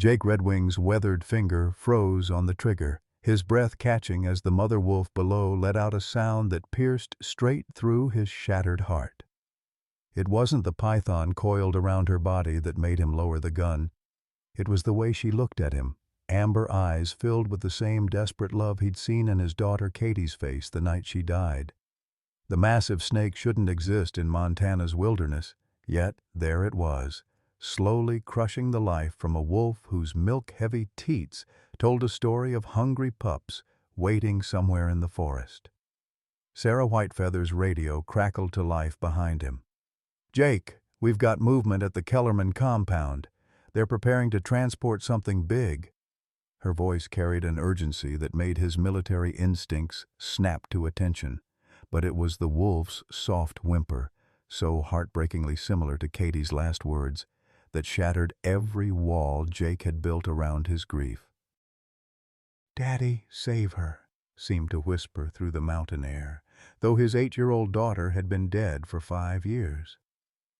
Jake Redwing's weathered finger froze on the trigger, his breath catching as the mother wolf below let out a sound that pierced straight through his shattered heart. It wasn't the python coiled around her body that made him lower the gun. It was the way she looked at him, amber eyes filled with the same desperate love he'd seen in his daughter Katie's face the night she died. The massive snake shouldn't exist in Montana's wilderness, yet there it was, slowly crushing the life from a wolf whose milk-heavy teats told a story of hungry pups waiting somewhere in the forest. Sarah Whitefeather's radio crackled to life behind him. "Jake, we've got movement at the Kellerman compound. They're preparing to transport something big." Her voice carried an urgency that made his military instincts snap to attention, but it was the wolf's soft whimper, so heartbreakingly similar to Katie's last words, that shattered every wall Jake had built around his grief. "Daddy, save her," seemed to whisper through the mountain air, though his 8-year-old daughter had been dead for 5 years.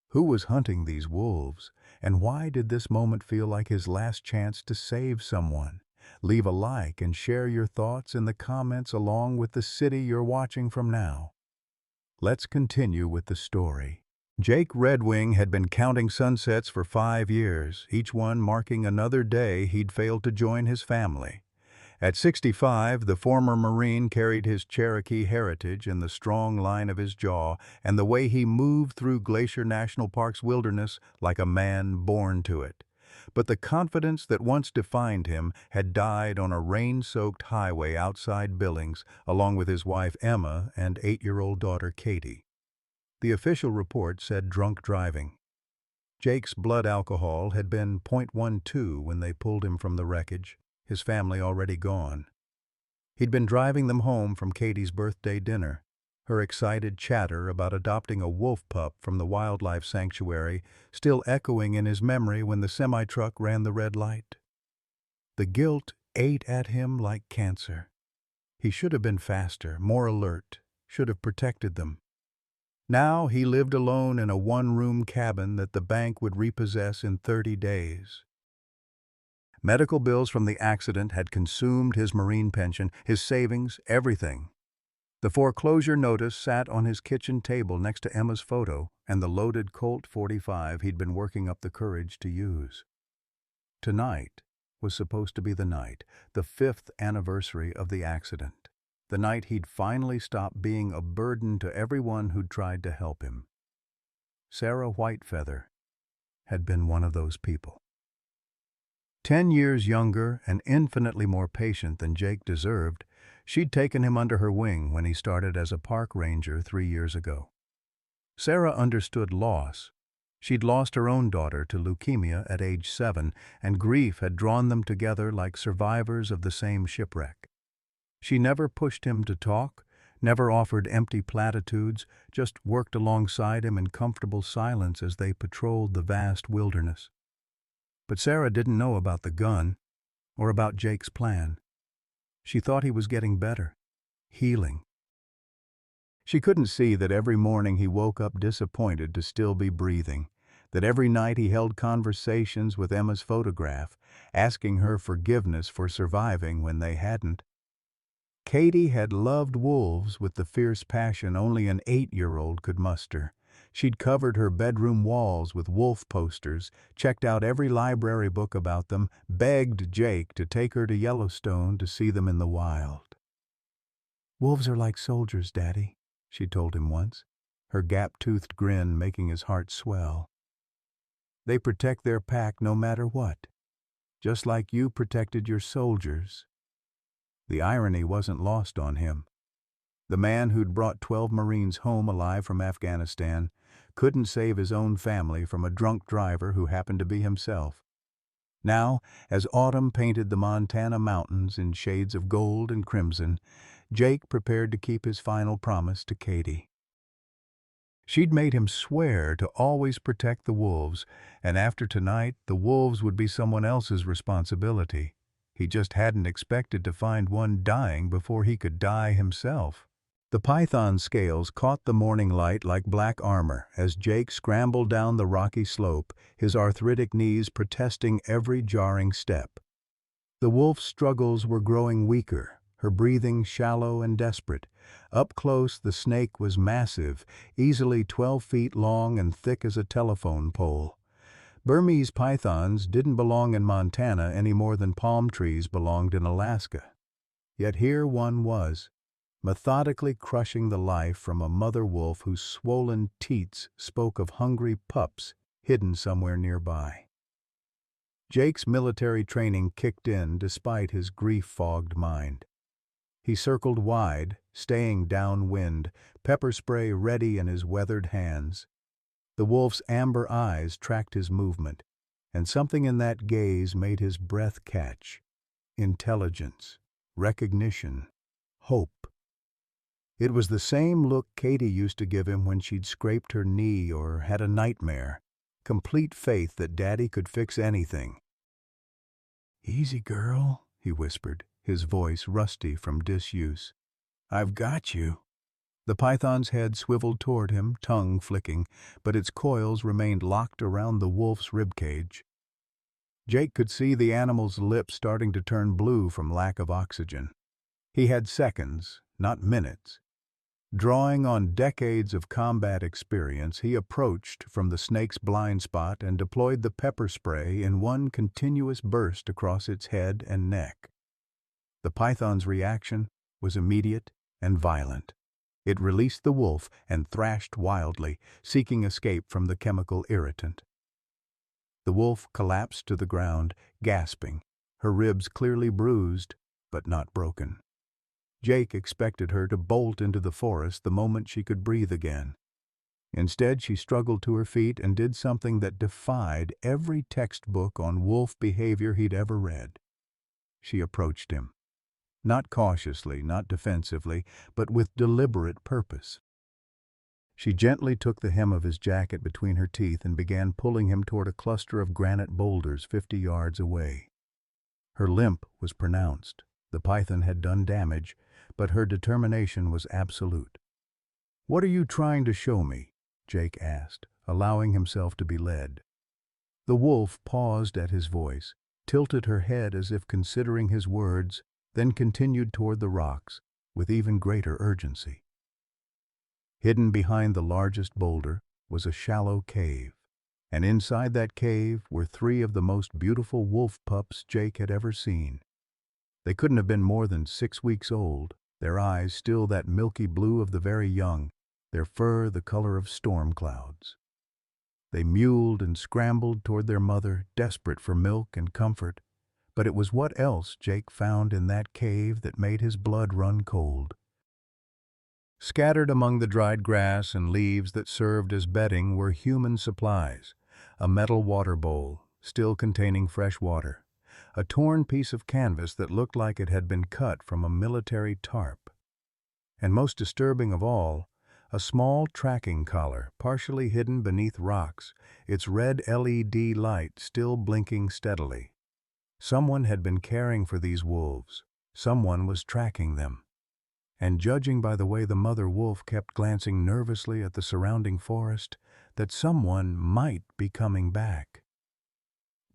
Who was hunting these wolves, and why did this moment feel like his last chance to save someone? Leave a like and share your thoughts in the comments along with the city you're watching from now. Let's continue with the story. Jake Redwing had been counting sunsets for 5 years, each one marking another day he'd failed to join his family. At 65, the former Marine carried his Cherokee heritage in the strong line of his jaw and the way he moved through Glacier National Park's wilderness like a man born to it. But the confidence that once defined him had died on a rain-soaked highway outside Billings, along with his wife Emma and 8-year-old daughter Katie. The official report said drunk driving. Jake's blood alcohol had been .12 when they pulled him from the wreckage, his family already gone. He'd been driving them home from Katie's birthday dinner, her excited chatter about adopting a wolf pup from the wildlife sanctuary still echoing in his memory when the semi-truck ran the red light. The guilt ate at him like cancer. He should have been faster, more alert, should have protected them. Now he lived alone in a one-room cabin that the bank would repossess in 30 days. Medical bills from the accident had consumed his Marine pension, his savings, everything. The foreclosure notice sat on his kitchen table next to Emma's photo and the loaded Colt .45 he'd been working up the courage to use. Tonight was supposed to be the night, the 5th anniversary of the accident, the night he'd finally stopped being a burden to everyone who'd tried to help him. Sarah Whitefeather had been one of those people. 10 years younger and infinitely more patient than Jake deserved, she'd taken him under her wing when he started as a park ranger 3 years ago. Sarah understood loss. She'd lost her own daughter to leukemia at age 7, and grief had drawn them together like survivors of the same shipwreck. She never pushed him to talk, never offered empty platitudes, just worked alongside him in comfortable silence as they patrolled the vast wilderness. But Sarah didn't know about the gun or about Jake's plan. She thought he was getting better, healing. She couldn't see that every morning he woke up disappointed to still be breathing, that every night he held conversations with Emma's photograph, asking her forgiveness for surviving when they hadn't. Katie had loved wolves with the fierce passion only an 8-year-old could muster. She'd covered her bedroom walls with wolf posters, checked out every library book about them, begged Jake to take her to Yellowstone to see them in the wild. "Wolves are like soldiers, Daddy," she told him once, her gap-toothed grin making his heart swell. "They protect their pack no matter what, just like you protected your soldiers." The irony wasn't lost on him. The man who'd brought 12 Marines home alive from Afghanistan couldn't save his own family from a drunk driver who happened to be himself. Now, as autumn painted the Montana mountains in shades of gold and crimson, Jake prepared to keep his final promise to Katie. She'd made him swear to always protect the wolves, and after tonight, the wolves would be someone else's responsibility. He just hadn't expected to find one dying before he could die himself. The python's scales caught the morning light like black armor as Jake scrambled down the rocky slope, his arthritic knees protesting every jarring step. The wolf's struggles were growing weaker, her breathing shallow and desperate. Up close, the snake was massive, easily 12 feet long and thick as a telephone pole. Burmese pythons didn't belong in Montana any more than palm trees belonged in Alaska. Yet here one was, methodically crushing the life from a mother wolf whose swollen teats spoke of hungry pups hidden somewhere nearby. Jake's military training kicked in despite his grief-fogged mind. He circled wide, staying downwind, pepper spray ready in his weathered hands. The wolf's amber eyes tracked his movement, and something in that gaze made his breath catch. Intelligence, recognition, hope. It was the same look Katie used to give him when she'd scraped her knee or had a nightmare, complete faith that Daddy could fix anything. "Easy, girl," he whispered, his voice rusty from disuse. "I've got you." The python's head swiveled toward him, tongue flicking, but its coils remained locked around the wolf's ribcage. Jake could see the animal's lips starting to turn blue from lack of oxygen. He had seconds, not minutes. Drawing on decades of combat experience, he approached from the snake's blind spot and deployed the pepper spray in one continuous burst across its head and neck. The python's reaction was immediate and violent. It released the wolf and thrashed wildly, seeking escape from the chemical irritant. The wolf collapsed to the ground, gasping, her ribs clearly bruised, but not broken. Jake expected her to bolt into the forest the moment she could breathe again. Instead, she struggled to her feet and did something that defied every textbook on wolf behavior he'd ever read. She approached him. Not cautiously, not defensively, but with deliberate purpose. She gently took the hem of his jacket between her teeth and began pulling him toward a cluster of granite boulders 50 yards away. Her limp was pronounced. The python had done damage, but her determination was absolute. "What are you trying to show me?" Jake asked, allowing himself to be led. The wolf paused at his voice, tilted her head as if considering his words, then continued toward the rocks with even greater urgency. Hidden behind the largest boulder was a shallow cave, and inside that cave were 3 of the most beautiful wolf pups Jake had ever seen. They couldn't have been more than 6 weeks old, their eyes still that milky blue of the very young, their fur the color of storm clouds. They mewled and scrambled toward their mother, desperate for milk and comfort, but it was what else Jake found in that cave that made his blood run cold. Scattered among the dried grass and leaves that served as bedding were human supplies, a metal water bowl, still containing fresh water, a torn piece of canvas that looked like it had been cut from a military tarp. And most disturbing of all, a small tracking collar, partially hidden beneath rocks, its red LED light still blinking steadily. Someone had been caring for these wolves. Someone was tracking them. And judging by the way the mother wolf kept glancing nervously at the surrounding forest, that someone might be coming back.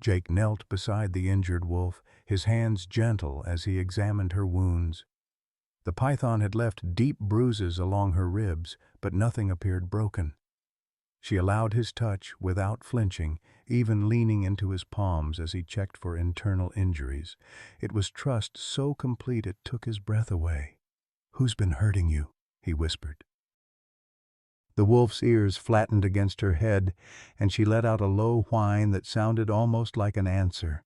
Jake knelt beside the injured wolf, his hands gentle as he examined her wounds. The python had left deep bruises along her ribs, but nothing appeared broken. She allowed his touch without flinching, even leaning into his palms as he checked for internal injuries. It was trust so complete it took his breath away. "Who's been hurting you?" he whispered. The wolf's ears flattened against her head, and she let out a low whine that sounded almost like an answer.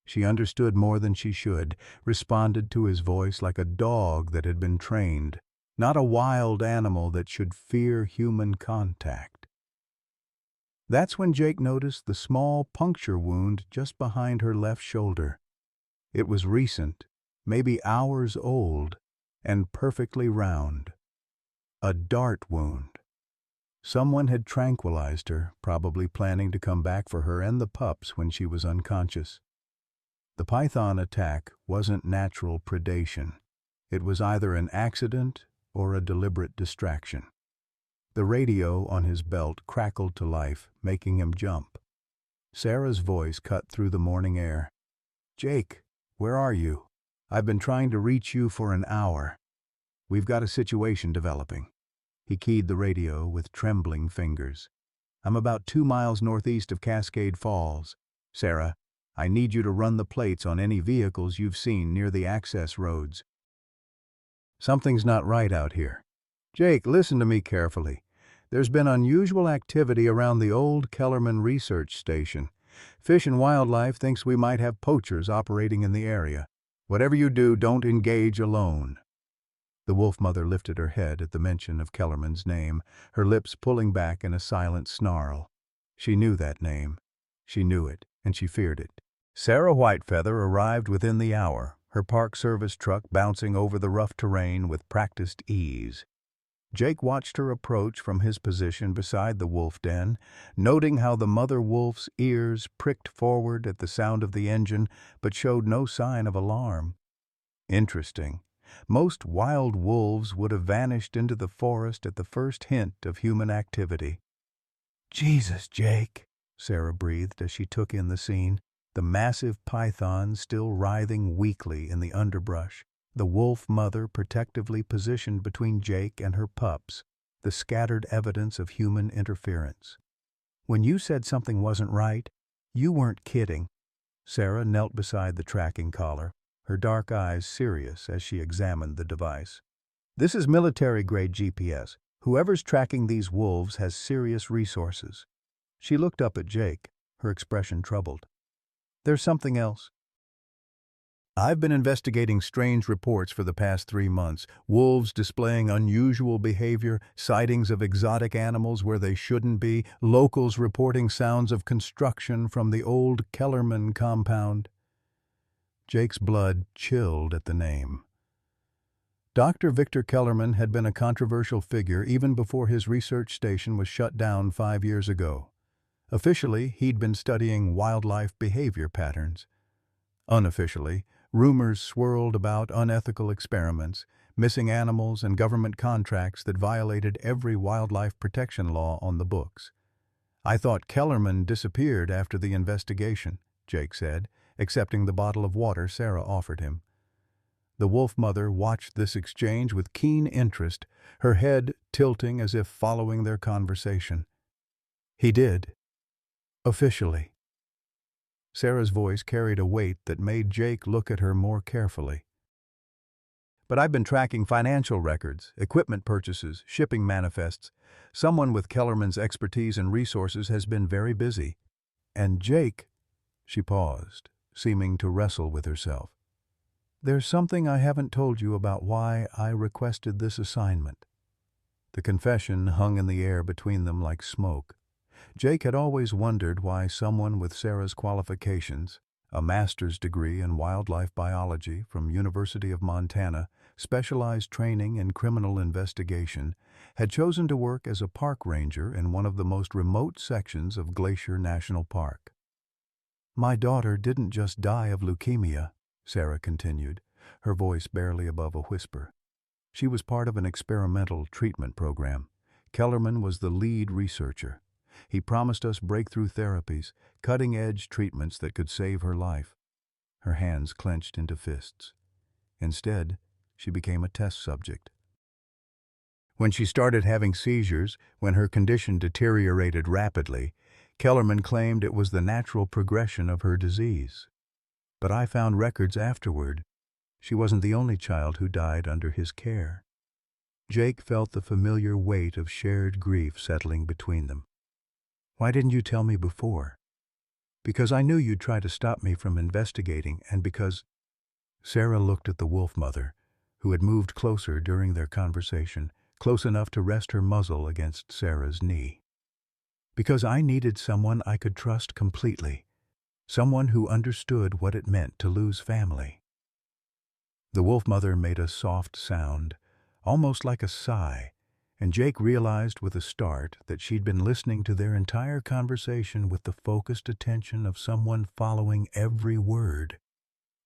She understood more than she should, responded to his voice like a dog that had been trained, not a wild animal that should fear human contact. That's when Jake noticed the small puncture wound just behind her left shoulder. It was recent, maybe hours old, and perfectly round. A dart wound. Someone had tranquilized her, probably planning to come back for her and the pups when she was unconscious. The python attack wasn't natural predation. It was either an accident or a deliberate distraction. The radio on his belt crackled to life, making him jump. Sarah's voice cut through the morning air. "Jake, where are you? I've been trying to reach you for an hour. We've got a situation developing." He keyed the radio with trembling fingers. "I'm about 2 miles northeast of Cascade Falls. Sarah, I need you to run the plates on any vehicles you've seen near the access roads. Something's not right out here. Jake, listen to me carefully. There's been unusual activity around the old Kellerman Research Station. Fish and Wildlife thinks we might have poachers operating in the area. Whatever you do, don't engage alone." The wolf mother lifted her head at the mention of Kellerman's name, her lips pulling back in a silent snarl. She knew that name. She knew it, and she feared it. Sarah Whitefeather arrived within the hour, her Park Service truck bouncing over the rough terrain with practiced ease. Jake watched her approach from his position beside the wolf den, noting how the mother wolf's ears pricked forward at the sound of the engine but showed no sign of alarm. Interesting. Most wild wolves would have vanished into the forest at the first hint of human activity. "Jesus, Jake," Sarah breathed as she took in the scene, the massive python still writhing weakly in the underbrush, the wolf mother protectively positioned between Jake and her pups, the scattered evidence of human interference. "When you said something wasn't right, you weren't kidding." Sarah knelt beside the tracking collar, her dark eyes serious as she examined the device. "This is military-grade GPS. Whoever's tracking these wolves has serious resources." She looked up at Jake, her expression troubled. "There's something else. I've been investigating strange reports for the past 3 months, wolves displaying unusual behavior, sightings of exotic animals where they shouldn't be, locals reporting sounds of construction from the old Kellerman compound." Jake's blood chilled at the name. Dr. Victor Kellerman had been a controversial figure even before his research station was shut down 5 years ago. Officially, he'd been studying wildlife behavior patterns. Unofficially, rumors swirled about unethical experiments, missing animals, and government contracts that violated every wildlife protection law on the books. "I thought Kellerman disappeared after the investigation," Jake said, accepting the bottle of water Sarah offered him. The wolf mother watched this exchange with keen interest, her head tilting as if following their conversation. "He did. Officially." Sarah's voice carried a weight that made Jake look at her more carefully. "But I've been tracking financial records, equipment purchases, shipping manifests. Someone with Kellerman's expertise and resources has been very busy. And Jake," she paused, seeming to wrestle with herself, "there's something I haven't told you about why I requested this assignment." The confession hung in the air between them like smoke. Jake had always wondered why someone with Sarah's qualifications, a master's degree in wildlife biology from University of Montana, specialized training in criminal investigation, had chosen to work as a park ranger in one of the most remote sections of Glacier National Park. "My daughter didn't just die of leukemia," Sarah continued, her voice barely above a whisper. "She was part of an experimental treatment program. Kellerman was the lead researcher. He promised us breakthrough therapies, cutting-edge treatments that could save her life." Her hands clenched into fists. Instead, she became a test subject. When she started having seizures, when her condition deteriorated rapidly, Kellerman claimed it was the natural progression of her disease. But I found records afterward. She wasn't the only child who died under his care. Jake felt the familiar weight of shared grief settling between them. "Why didn't you tell me before?" "Because I knew you'd try to stop me from investigating, and because—" Sarah looked at the wolf mother, who had moved closer during their conversation, close enough to rest her muzzle against Sarah's knee. "Because I needed someone I could trust completely, someone who understood what it meant to lose family." The wolf mother made a soft sound, almost like a sigh, and Jake realized with a start that she'd been listening to their entire conversation with the focused attention of someone following every word.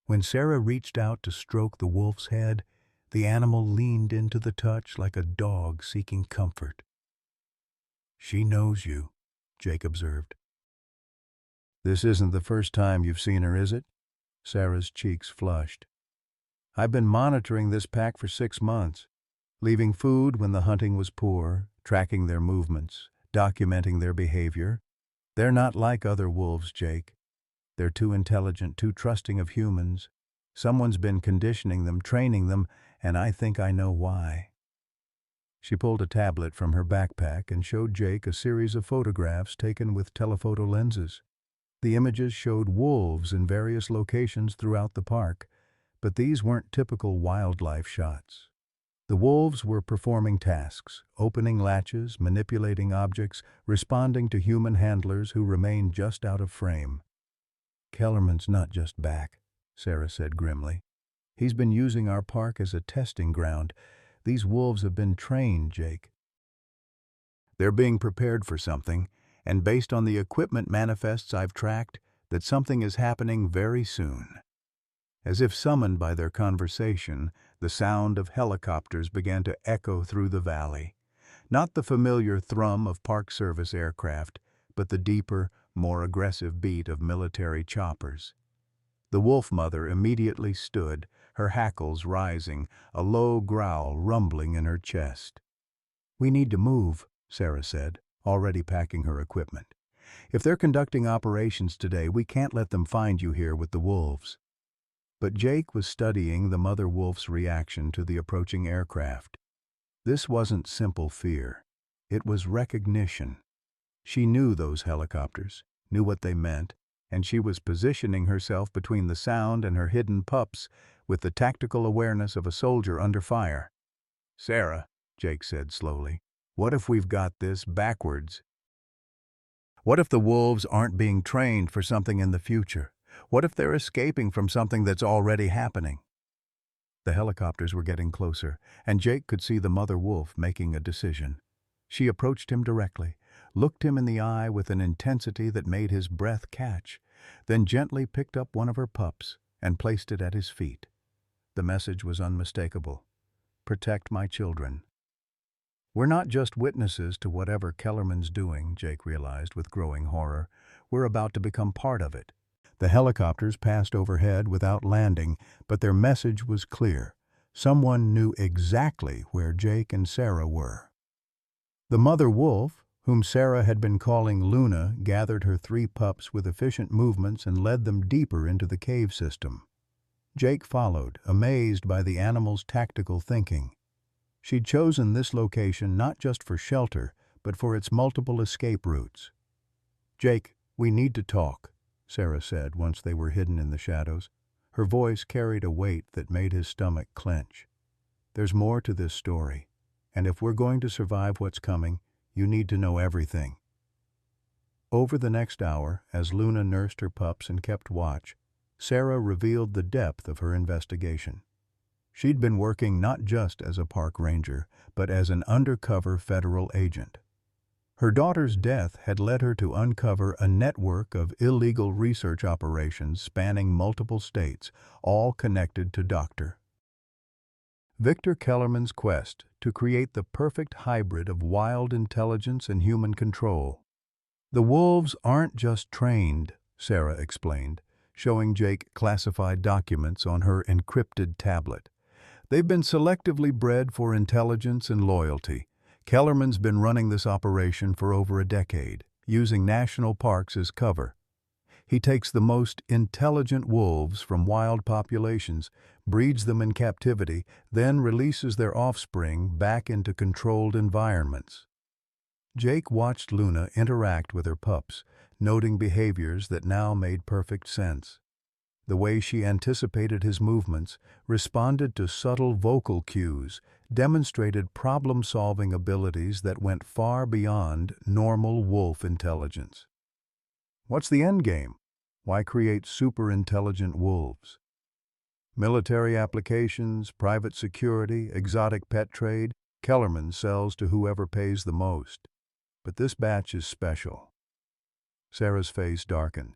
When Sarah reached out to stroke the wolf's head, The animal leaned into the touch like a dog seeking comfort. "She knows you," Jake observed. "This isn't the first time you've seen her, is it?" Sarah's cheeks flushed. "I've been monitoring this pack for 6 months, leaving food when the hunting was poor, tracking their movements, documenting their behavior. They're not like other wolves, Jake. They're too intelligent, too trusting of humans. Someone's been conditioning them, training them, and I think I know why." She pulled a tablet from her backpack and showed Jake a series of photographs taken with telephoto lenses. The images showed wolves in various locations throughout the park, but these weren't typical wildlife shots. The wolves were performing tasks, opening latches, manipulating objects, responding to human handlers who remained just out of frame. "Kellerman's not just back," Sarah said grimly. "He's been using our park as a testing ground. These wolves have been trained, Jake. They're being prepared for something, and based on the equipment manifests I've tracked, that something is happening very soon." As if summoned by their conversation, the sound of helicopters began to echo through the valley. Not the familiar thrum of Park Service aircraft, but the deeper, more aggressive beat of military choppers. The wolf mother immediately stood, her hackles rising, a low growl rumbling in her chest. "We need to move," Sarah said, already packing her equipment. "If they're conducting operations today, we can't let them find you here with the wolves." But Jake was studying the mother wolf's reaction to the approaching aircraft. This wasn't simple fear. It was recognition. She knew those helicopters, knew what they meant, and she was positioning herself between the sound and her hidden pups with the tactical awareness of a soldier under fire. "Sarah," Jake said slowly, "what if we've got this backwards? What if the wolves aren't being trained for something in the future? What if they're escaping from something that's already happening?" The helicopters were getting closer, and Jake could see the mother wolf making a decision. She approached him directly, looked him in the eye with an intensity that made his breath catch, then gently picked up one of her pups and placed it at his feet. The message was unmistakable. "Protect my children." "We're not just witnesses to whatever Kellerman's doing," Jake realized with growing horror. "We're about to become part of it." The helicopters passed overhead without landing, but their message was clear. Someone knew exactly where Jake and Sarah were. The mother wolf, whom Sarah had been calling Luna, gathered her 3 pups with efficient movements and led them deeper into the cave system. Jake followed, amazed by the animal's tactical thinking. She'd chosen this location not just for shelter, but for its multiple escape routes. "Jake, we need to talk," Sarah said once they were hidden in the shadows. Her voice carried a weight that made his stomach clench. "There's more to this story, and if we're going to survive what's coming, you need to know everything." Over the next hour, as Luna nursed her pups and kept watch, Sarah revealed the depth of her investigation. She'd been working not just as a park ranger, but as an undercover federal agent. Her daughter's death had led her to uncover a network of illegal research operations spanning multiple states, all connected to Dr. Victor Kellerman's quest to create the perfect hybrid of wild intelligence and human control. "The wolves aren't just trained," Sarah explained, showing Jake classified documents on her encrypted tablet. "They've been selectively bred for intelligence and loyalty. Kellerman's been running this operation for over a decade, using national parks as cover. He takes the most intelligent wolves from wild populations, breeds them in captivity, then releases their offspring back into controlled environments." Jake watched Luna interact with her pups, noting behaviors that now made perfect sense. The way she anticipated his movements, responded to subtle vocal cues, demonstrated problem-solving abilities that went far beyond normal wolf intelligence. What's the end game? Why create super-intelligent wolves? Military applications, private security, exotic pet trade, Kellerman sells to whoever pays the most. But this batch is special. Sarah's face darkened.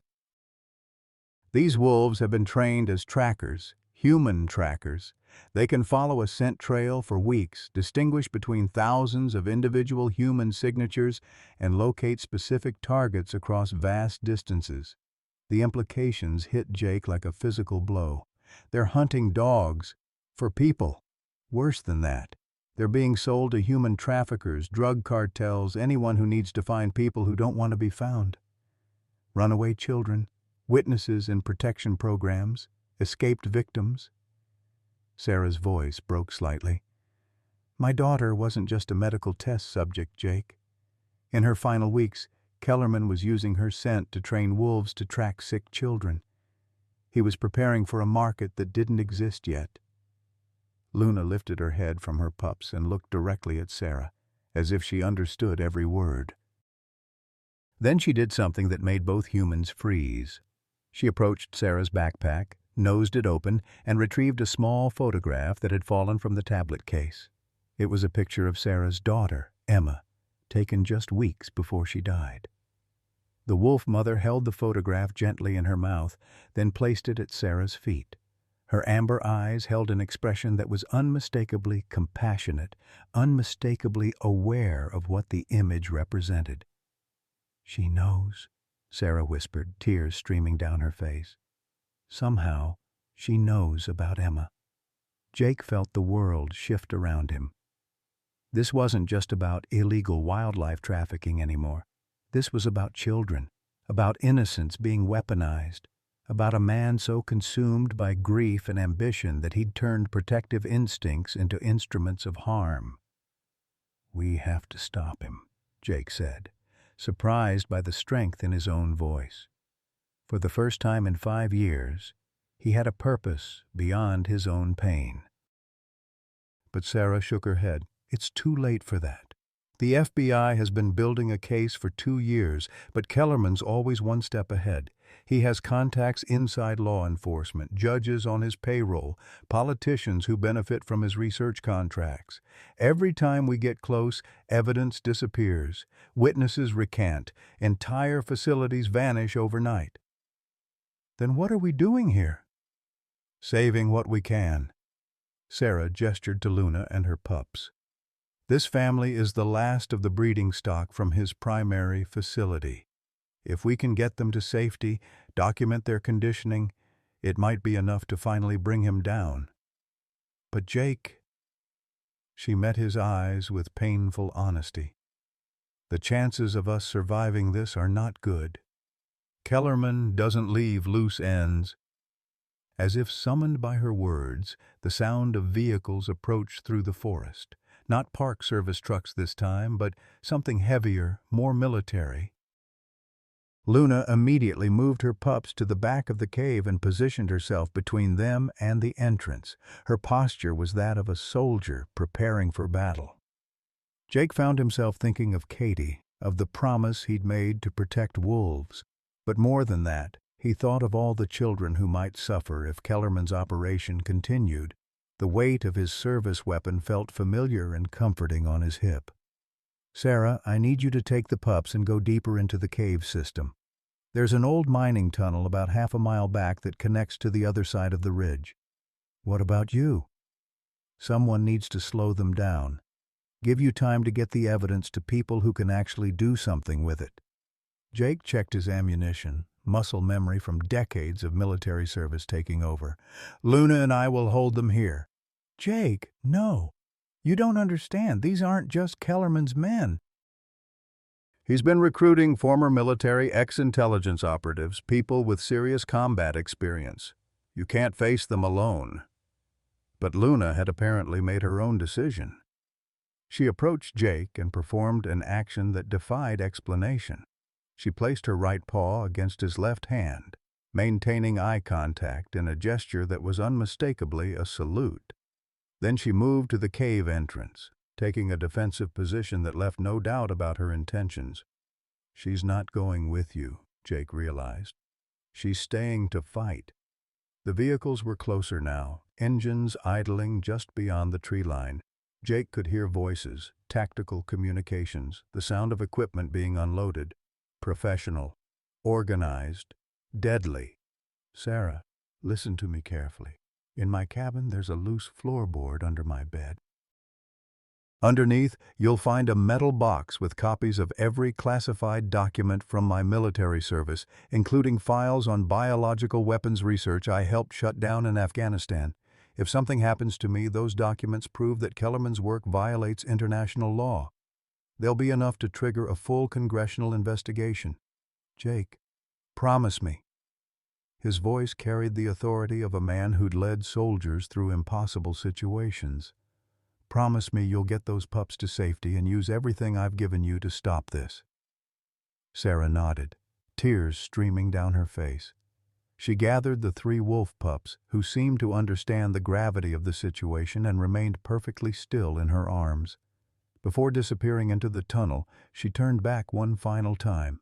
"These wolves have been trained as trackers, human trackers, They can follow a scent trail for weeks, distinguish between thousands of individual human signatures, and locate specific targets across vast distances. The implications hit Jake like a physical blow. They're hunting dogs for people. Worse than that, they're being sold to human traffickers, drug cartels, anyone who needs to find people who don't want to be found. Runaway children, witnesses in protection programs, escaped victims. Sarah's voice broke slightly. My daughter wasn't just a medical test subject, Jake. In her final weeks, Kellerman was using her scent to train wolves to track sick children. He was preparing for a market that didn't exist yet. Luna lifted her head from her pups and looked directly at Sarah, as if she understood every word. Then she did something that made both humans freeze. She approached Sarah's backpack, nosed it open, and retrieved a small photograph that had fallen from the tablet case. It was a picture of Sarah's daughter, Emma, taken just weeks before she died. The wolf mother held the photograph gently in her mouth, then placed it at Sarah's feet. Her amber eyes held an expression that was unmistakably compassionate, unmistakably aware of what the image represented. She knows, Sarah whispered, tears streaming down her face. Somehow, she knows about Emma. Jake felt the world shift around him. This wasn't just about illegal wildlife trafficking anymore. This was about children, about innocence being weaponized, about a man so consumed by grief and ambition that he'd turned protective instincts into instruments of harm. We have to stop him, Jake said, surprised by the strength in his own voice. For the first time in 5 years, he had a purpose beyond his own pain. But Sarah shook her head. It's too late for that. The FBI has been building a case for 2 years, but Kellerman's always one step ahead. He has contacts inside law enforcement, judges on his payroll, politicians who benefit from his research contracts. Every time we get close, evidence disappears, witnesses recant, entire facilities vanish overnight. Then what are we doing here? Saving what we can. Sarah gestured to Luna and her pups. This family is the last of the breeding stock from his primary facility. If we can get them to safety, document their conditioning, it might be enough to finally bring him down. But Jake... She met his eyes with painful honesty. The chances of us surviving this are not good. Kellerman doesn't leave loose ends. As if summoned by her words, the sound of vehicles approached through the forest. Not Park Service trucks this time, but something heavier, more military. Luna immediately moved her pups to the back of the cave and positioned herself between them and the entrance. Her posture was that of a soldier preparing for battle. Jake found himself thinking of Katie, of the promise he'd made to protect wolves. But more than that, he thought of all the children who might suffer if Kellerman's operation continued. The weight of his service weapon felt familiar and comforting on his hip. Sarah, I need you to take the pups and go deeper into the cave system. There's an old mining tunnel about half a mile back that connects to the other side of the ridge. What about you? Someone needs to slow them down. Give you time to get the evidence to people who can actually do something with it. Jake checked his ammunition, muscle memory from decades of military service taking over. Luna and I will hold them here. Jake, no. You don't understand. These aren't just Kellerman's men. He's been recruiting former military ex-intelligence operatives, people with serious combat experience. You can't face them alone. But Luna had apparently made her own decision. She approached Jake and performed an action that defied explanation. She placed her right paw against his left hand, maintaining eye contact in a gesture that was unmistakably a salute. Then she moved to the cave entrance, taking a defensive position that left no doubt about her intentions. She's not going with you, Jake realized. She's staying to fight. The vehicles were closer now, engines idling just beyond the tree line. Jake could hear voices, tactical communications, the sound of equipment being unloaded. Professional, organized, deadly. Sarah, listen to me carefully. In my cabin, there's a loose floorboard under my bed. Underneath, you'll find a metal box with copies of every classified document from my military service, including files on biological weapons research I helped shut down in Afghanistan. If something happens to me, those documents prove that Kellerman's work violates international law. They'll be enough to trigger a full congressional investigation. Jake, promise me. His voice carried the authority of a man who'd led soldiers through impossible situations. Promise me you'll get those pups to safety and use everything I've given you to stop this. Sarah nodded, tears streaming down her face. She gathered the 3 wolf pups, who seemed to understand the gravity of the situation, and remained perfectly still in her arms. Before disappearing into the tunnel, she turned back one final time.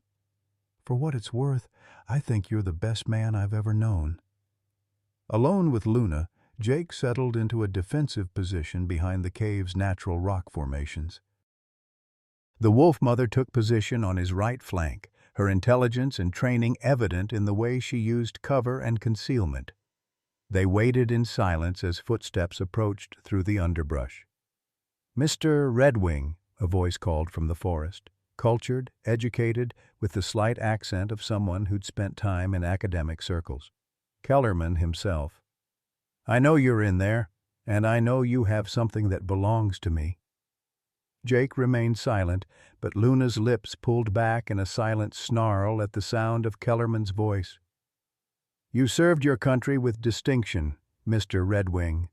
For what it's worth, I think you're the best man I've ever known. Alone with Luna, Jake settled into a defensive position behind the cave's natural rock formations. The wolf mother took position on his right flank, her intelligence and training evident in the way she used cover and concealment. They waited in silence as footsteps approached through the underbrush. "Mr. Redwing," a voice called from the forest, cultured, educated, with the slight accent of someone who'd spent time in academic circles. Kellerman himself. "I know you're in there, and I know you have something that belongs to me." Jake remained silent, but Luna's lips pulled back in a silent snarl at the sound of Kellerman's voice. "You served your country with distinction, Mr. Redwing.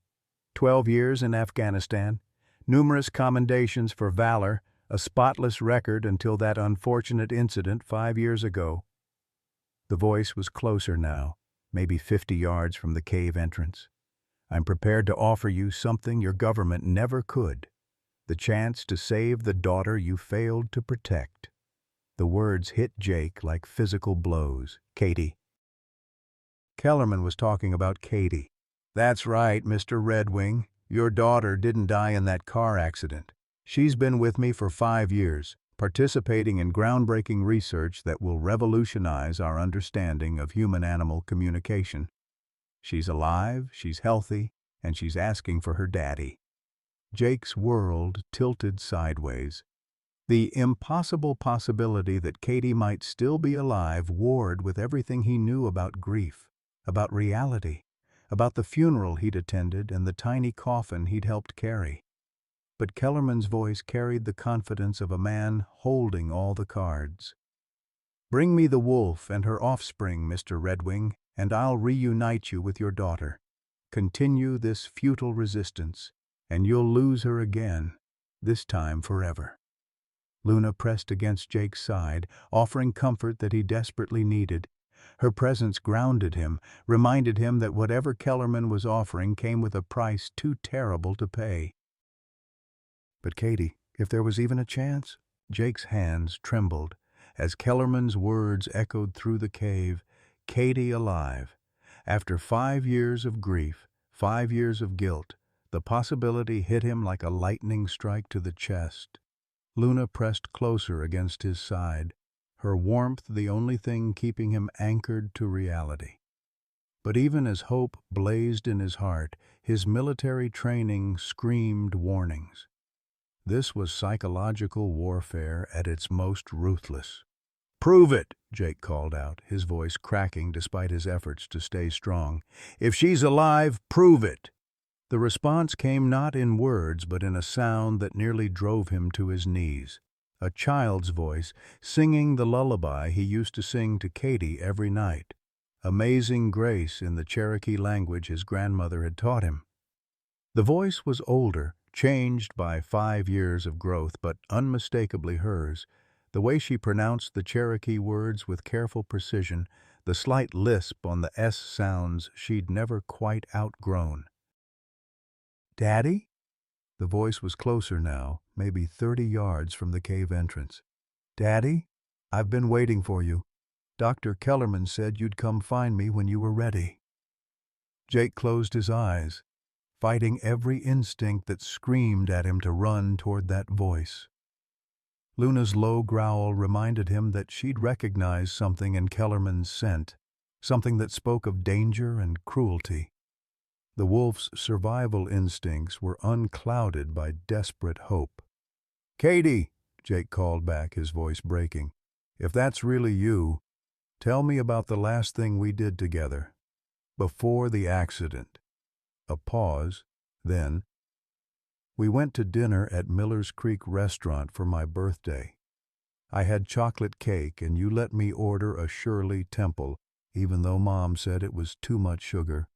12 years in Afghanistan, numerous commendations for valor, a spotless record until that unfortunate incident 5 years ago." The voice was closer now, maybe 50 yards from the cave entrance. "I'm prepared to offer you something your government never could. The chance to save the daughter you failed to protect." The words hit Jake like physical blows. "Katie." Kellerman was talking about Katie. "That's right, Mr. Redwing. Your daughter didn't die in that car accident. She's been with me for 5 years, participating in groundbreaking research that will revolutionize our understanding of human-animal communication. She's alive, she's healthy, and she's asking for her daddy." Jake's world tilted sideways. The impossible possibility that Katie might still be alive warred with everything he knew about grief, about reality, about the funeral he'd attended and the tiny coffin he'd helped carry. But Kellerman's voice carried the confidence of a man holding all the cards. "Bring me the wolf and her offspring, Mr. Redwing, and I'll reunite you with your daughter. Continue this futile resistance, and you'll lose her again, this time forever." Luna pressed against Jake's side, offering comfort that he desperately needed. Her presence grounded him, reminded him that whatever Kellerman was offering came with a price too terrible to pay. "But Katie, if there was even a chance?" Jake's hands trembled as Kellerman's words echoed through the cave. Katie alive. After 5 years of grief, 5 years of guilt, the possibility hit him like a lightning strike to the chest. Luna pressed closer against his side, her warmth the only thing keeping him anchored to reality. But even as hope blazed in his heart, his military training screamed warnings. This was psychological warfare at its most ruthless. "Prove it," Jake called out, his voice cracking despite his efforts to stay strong. "If she's alive, prove it." The response came not in words but in a sound that nearly drove him to his knees. A child's voice, singing the lullaby he used to sing to Katie every night. Amazing Grace in the Cherokee language his grandmother had taught him. The voice was older, changed by 5 years of growth, but unmistakably hers. The way she pronounced the Cherokee words with careful precision, the slight lisp on the S sounds she'd never quite outgrown. "Daddy?" The voice was closer now, maybe 30 yards from the cave entrance. "Daddy, I've been waiting for you. Dr. Kellerman said you'd come find me when you were ready." Jake closed his eyes, fighting every instinct that screamed at him to run toward that voice. Luna's low growl reminded him that she'd recognized something in Kellerman's scent, something that spoke of danger and cruelty. The wolf's survival instincts were unclouded by desperate hope. "Katie," Jake called back, his voice breaking, "if that's really you, tell me about the last thing we did together. Before the accident." A pause, then, "We went to dinner at Miller's Creek Restaurant for my birthday. I had chocolate cake and you let me order a Shirley Temple, even though Mom said it was too much sugar.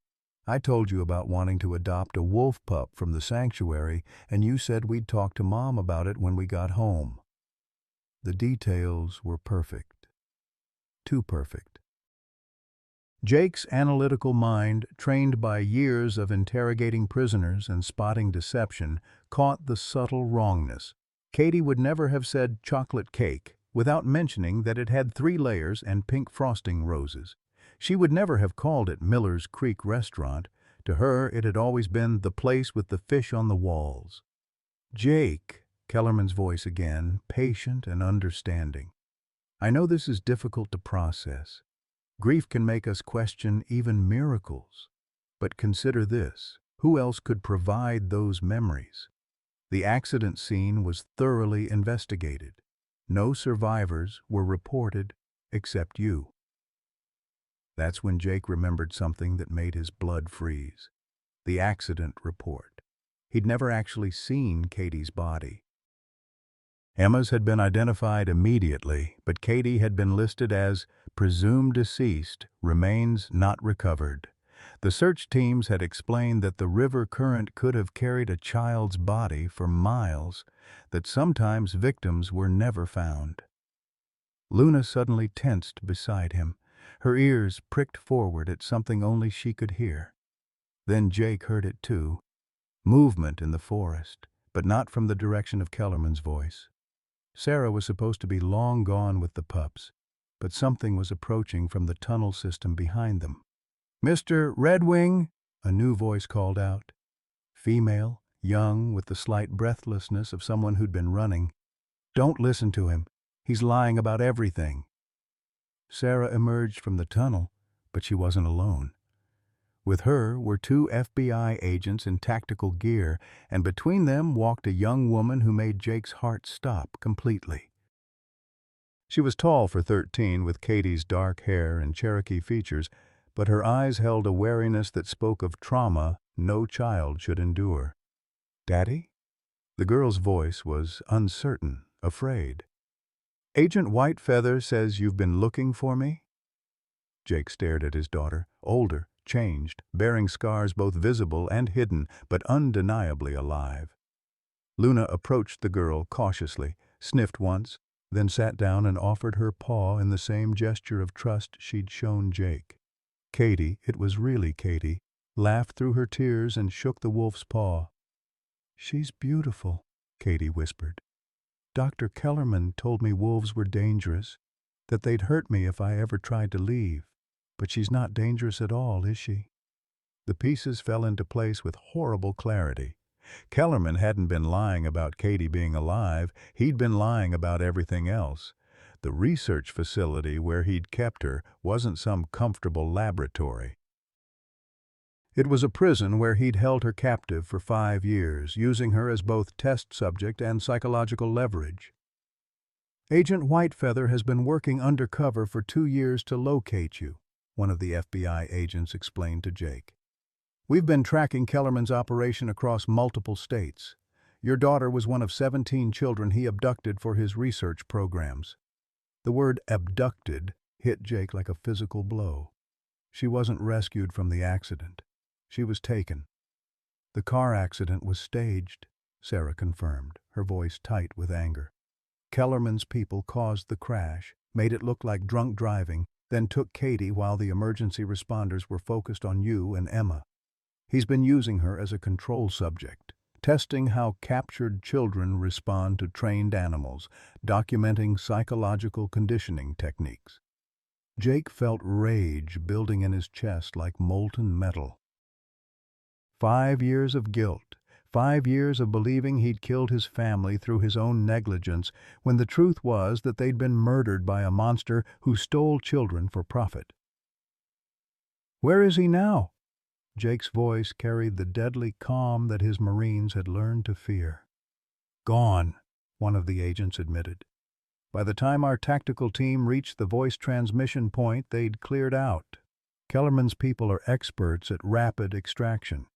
I told you about wanting to adopt a wolf pup from the sanctuary, and you said we'd talk to Mom about it when we got home." The details were perfect. Too perfect. Jake's analytical mind, trained by years of interrogating prisoners and spotting deception, caught the subtle wrongness. Katie would never have said chocolate cake without mentioning that it had 3 layers and pink frosting roses. She would never have called it Miller's Creek Restaurant. To her, it had always been the place with the fish on the walls. "Jake," Kellerman's voice again, patient and understanding. "I know this is difficult to process. Grief can make us question even miracles. But consider this. Who else could provide those memories? The accident scene was thoroughly investigated. No survivors were reported except you." That's when Jake remembered something that made his blood freeze. The accident report. He'd never actually seen Katie's body. Emma's had been identified immediately, but Katie had been listed as presumed deceased, remains not recovered. The search teams had explained that the river current could have carried a child's body for miles, that sometimes victims were never found. Luna suddenly tensed beside him. Her ears pricked forward at something only she could hear. Then Jake heard it too. Movement in the forest, but not from the direction of Kellerman's voice. Sarah was supposed to be long gone with the pups, but something was approaching from the tunnel system behind them. "Mr. Redwing," a new voice called out. Female, young, with the slight breathlessness of someone who'd been running. "Don't listen to him. He's lying about everything." Sarah emerged from the tunnel, but she wasn't alone. With her were 2 FBI agents in tactical gear, and between them walked a young woman who made Jake's heart stop completely. She was tall for 13, with Katie's dark hair and Cherokee features, but her eyes held a wariness that spoke of trauma no child should endure. "Daddy?" The girl's voice was uncertain, afraid. "Agent Whitefeather says you've been looking for me?" Jake stared at his daughter, older, changed, bearing scars both visible and hidden, but undeniably alive. Luna approached the girl cautiously, sniffed once, then sat down and offered her paw in the same gesture of trust she'd shown Jake. Katie, it was really Katie, laughed through her tears and shook the wolf's paw. "She's beautiful," Katie whispered. "Dr. Kellerman told me wolves were dangerous, that they'd hurt me if I ever tried to leave. But she's not dangerous at all, is she?" The pieces fell into place with horrible clarity. Kellerman hadn't been lying about Katie being alive, he'd been lying about everything else. The research facility where he'd kept her wasn't some comfortable laboratory. It was a prison where he'd held her captive for 5 years, using her as both test subject and psychological leverage. "Agent Whitefeather has been working undercover for 2 years to locate you," one of the FBI agents explained to Jake. "We've been tracking Kellerman's operation across multiple states. Your daughter was one of 17 children he abducted for his research programs." The word abducted hit Jake like a physical blow. She wasn't rescued from the accident. She was taken. "The car accident was staged," Sarah confirmed, her voice tight with anger. "Kellerman's people caused the crash, made it look like drunk driving, then took Katie while the emergency responders were focused on you and Emma. He's been using her as a control subject, testing how captured children respond to trained animals, documenting psychological conditioning techniques." Jake felt rage building in his chest like molten metal. 5 years of guilt, 5 years of believing he'd killed his family through his own negligence, when the truth was that they'd been murdered by a monster who stole children for profit. "Where is he now?" Jake's voice carried the deadly calm that his Marines had learned to fear. "Gone," one of the agents admitted. "By the time our tactical team reached the voice transmission point, they'd cleared out. Kellerman's people are experts at rapid extraction.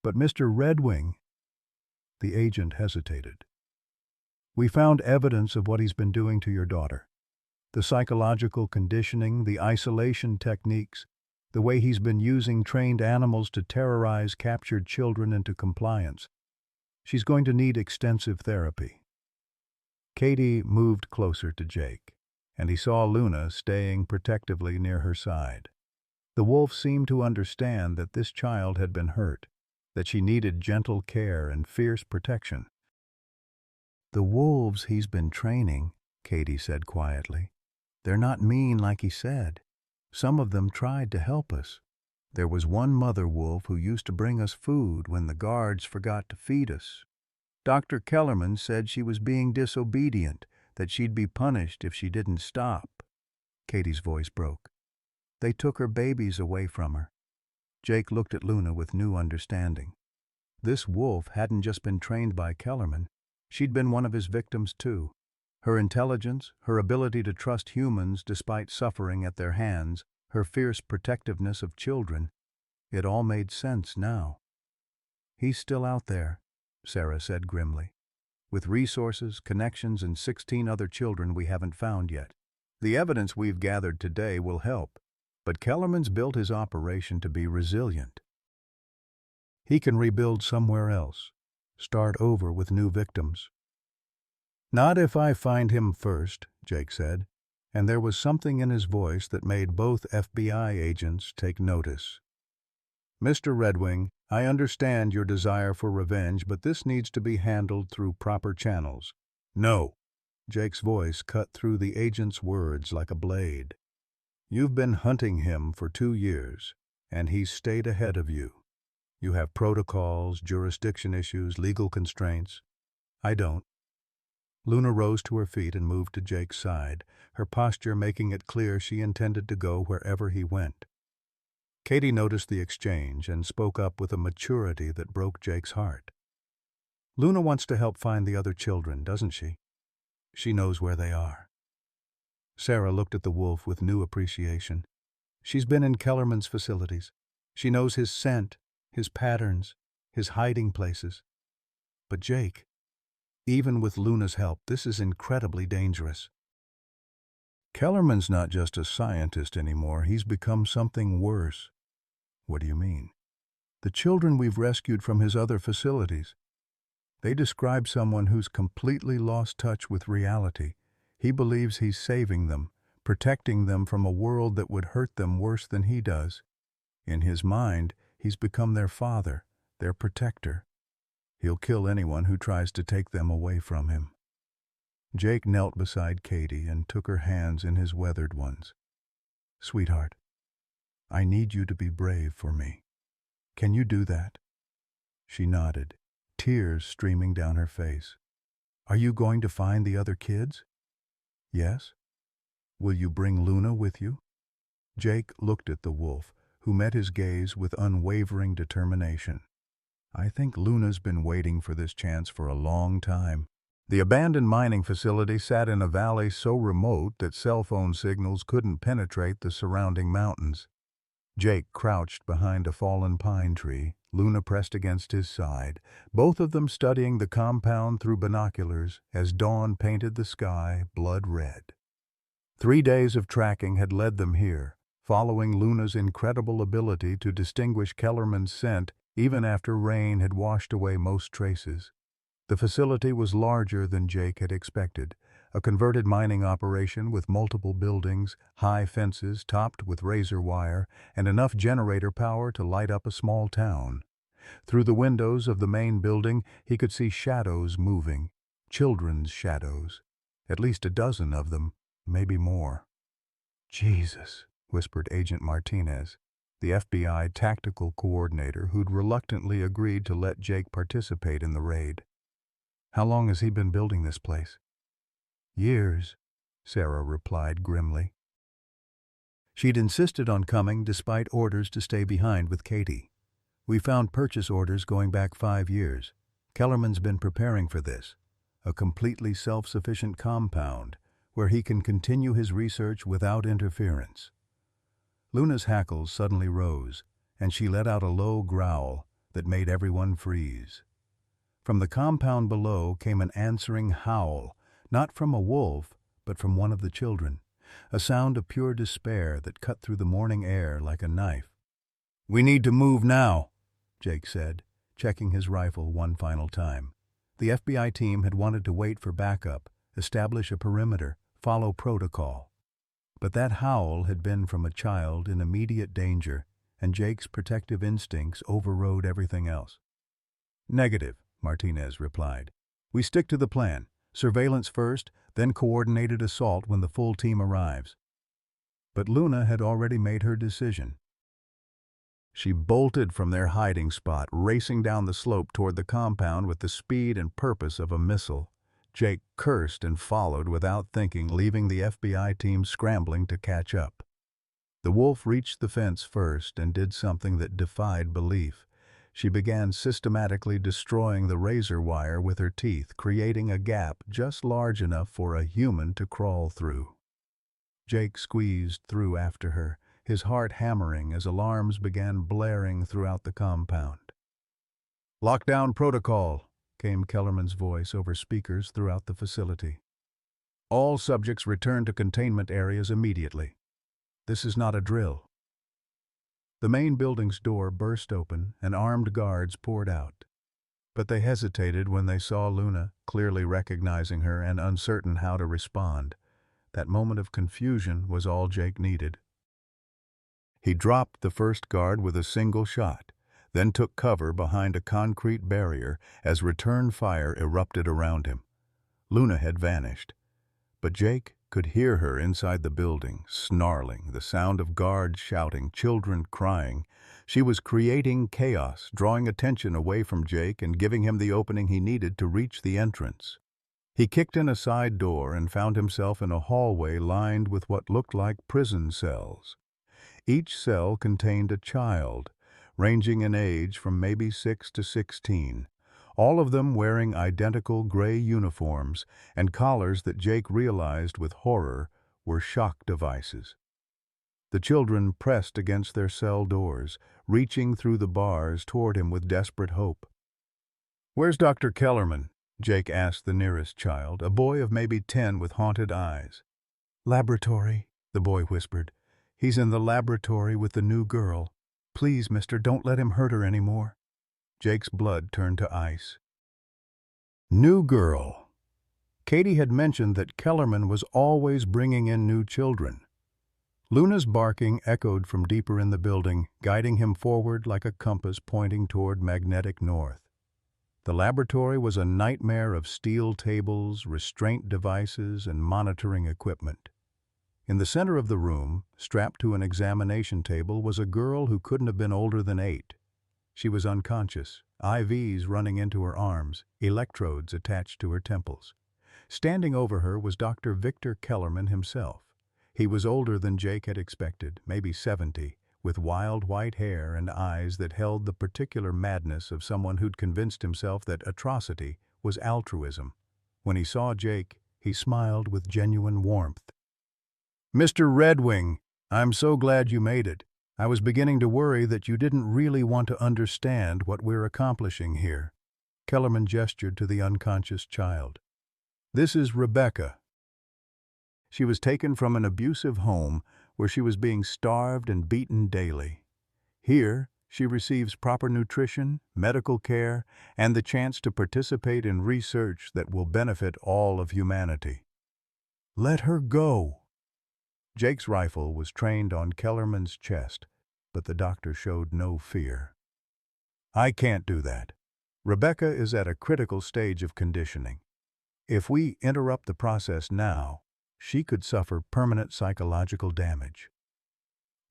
But Mr. Redwing—" The agent hesitated. "We found evidence of what he's been doing to your daughter. The psychological conditioning, the isolation techniques, the way he's been using trained animals to terrorize captured children into compliance. She's going to need extensive therapy." Katie moved closer to Jake, and he saw Luna staying protectively near her side. The wolf seemed to understand that this child had been hurt, that she needed gentle care and fierce protection. "The wolves he's been training," Katie said quietly, "they're not mean like he said. Some of them tried to help us. There was one mother wolf who used to bring us food when the guards forgot to feed us. Dr. Kellerman said she was being disobedient, that she'd be punished if she didn't stop." Katie's voice broke. "They took her babies away from her." Jake looked at Luna with new understanding. This wolf hadn't just been trained by Kellerman. She'd been one of his victims too. Her intelligence, her ability to trust humans despite suffering at their hands, her fierce protectiveness of children, it all made sense now. "He's still out there," Sarah said grimly, "with resources, connections, and 16 other children we haven't found yet. The evidence we've gathered today will help, but Kellerman's built his operation to be resilient. He can rebuild somewhere else, start over with new victims." "Not if I find him first," Jake said, and there was something in his voice that made both FBI agents take notice. "Mr. Redwing, I understand your desire for revenge, but this needs to be handled through proper channels." "No!" Jake's voice cut through the agent's words like a blade. "You've been hunting him for 2 years, and he's stayed ahead of you. You have protocols, jurisdiction issues, legal constraints. I don't." Luna rose to her feet and moved to Jake's side, her posture making it clear she intended to go wherever he went. Katie noticed the exchange and spoke up with a maturity that broke Jake's heart. "Luna wants to help find the other children, doesn't she? She knows where they are." Sarah looked at the wolf with new appreciation. "She's been in Kellerman's facilities. She knows his scent, his patterns, his hiding places. But Jake, even with Luna's help, this is incredibly dangerous. Kellerman's not just a scientist anymore, he's become something worse." "What do you mean?" "The children we've rescued from his other facilities. They describe someone who's completely lost touch with reality. He believes he's saving them, protecting them from a world that would hurt them worse than he does. In his mind, he's become their father, their protector. He'll kill anyone who tries to take them away from him." Jake knelt beside Katie and took her hands in his weathered ones. "Sweetheart, I need you to be brave for me. Can you do that?" She nodded, tears streaming down her face. "Are you going to find the other kids?" "Yes." "Will you bring Luna with you?" Jake looked at the wolf, who met his gaze with unwavering determination. "I think Luna's been waiting for this chance for a long time." The abandoned mining facility sat in a valley so remote that cell phone signals couldn't penetrate the surrounding mountains. Jake crouched behind a fallen pine tree, Luna pressed against his side, both of them studying the compound through binoculars as dawn painted the sky blood red. 3 days of tracking had led them here, following Luna's incredible ability to distinguish Kellerman's scent even after rain had washed away most traces. The facility was larger than Jake had expected, a converted mining operation with multiple buildings, high fences topped with razor wire, and enough generator power to light up a small town. Through the windows of the main building, he could see shadows moving, children's shadows, at least a dozen of them, maybe more. "Jesus," whispered Agent Martinez, the FBI tactical coordinator who'd reluctantly agreed to let Jake participate in the raid. "How long has he been building this place?" "Years," Sarah replied grimly. She'd insisted on coming despite orders to stay behind with Katie. We found purchase orders going back 5 years. Kellerman's been preparing for this, a completely self-sufficient compound where he can continue his research without interference. Luna's hackles suddenly rose, and she let out a low growl that made everyone freeze. From the compound below came an answering howl, not from a wolf, but from one of the children, a sound of pure despair that cut through the morning air like a knife. "We need to move now," Jake said, checking his rifle one final time. The FBI team had wanted to wait for backup, establish a perimeter, follow protocol. But that howl had been from a child in immediate danger, and Jake's protective instincts overrode everything else. "Negative," Martinez replied. "We stick to the plan. Surveillance first, then coordinated assault when the full team arrives." But Luna had already made her decision. She bolted from their hiding spot, racing down the slope toward the compound with the speed and purpose of a missile. Jake cursed and followed without thinking, leaving the FBI team scrambling to catch up. The wolf reached the fence first and did something that defied belief. She began systematically destroying the razor wire with her teeth, creating a gap just large enough for a human to crawl through. Jake squeezed through after her, his heart hammering as alarms began blaring throughout the compound. "Lockdown protocol," came Kellerman's voice over speakers throughout the facility. "All subjects return to containment areas immediately. This is not a drill." The main building's door burst open and armed guards poured out. But they hesitated when they saw Luna, clearly recognizing her and uncertain how to respond. That moment of confusion was all Jake needed. He dropped the first guard with a single shot, then took cover behind a concrete barrier as return fire erupted around him. Luna had vanished, but Jake could hear her inside the building, snarling, the sound of guards shouting, children crying. She was creating chaos, drawing attention away from Jake and giving him the opening he needed to reach the entrance. He kicked in a side door and found himself in a hallway lined with what looked like prison cells. Each cell contained a child, ranging in age from maybe 6 to 16, all of them wearing identical gray uniforms and collars that Jake realized with horror were shock devices. The children pressed against their cell doors, reaching through the bars toward him with desperate hope. "Where's Dr. Kellerman?" Jake asked the nearest child, a boy of maybe 10 with haunted eyes. "Laboratory," the boy whispered. "He's in the laboratory with the new girl. Please, mister, don't let him hurt her anymore." Jake's blood turned to ice. New girl. Katie had mentioned that Kellerman was always bringing in new children. Luna's barking echoed from deeper in the building, guiding him forward like a compass pointing toward magnetic north. The laboratory was a nightmare of steel tables, restraint devices, and monitoring equipment. In the center of the room, strapped to an examination table, was a girl who couldn't have been older than 8. She was unconscious, IVs running into her arms, electrodes attached to her temples. Standing over her was Dr. Victor Kellerman himself. He was older than Jake had expected, maybe 70, with wild white hair and eyes that held the particular madness of someone who'd convinced himself that atrocity was altruism. When he saw Jake, he smiled with genuine warmth. "Mr. Redwing, I'm so glad you made it. I was beginning to worry that you didn't really want to understand what we're accomplishing here." Kellerman gestured to the unconscious child. "This is Rebecca. She was taken from an abusive home where she was being starved and beaten daily. Here, she receives proper nutrition, medical care, and the chance to participate in research that will benefit all of humanity." "Let her go." Jake's rifle was trained on Kellerman's chest, but the doctor showed no fear. "I can't do that. Rebecca is at a critical stage of conditioning. If we interrupt the process now, she could suffer permanent psychological damage."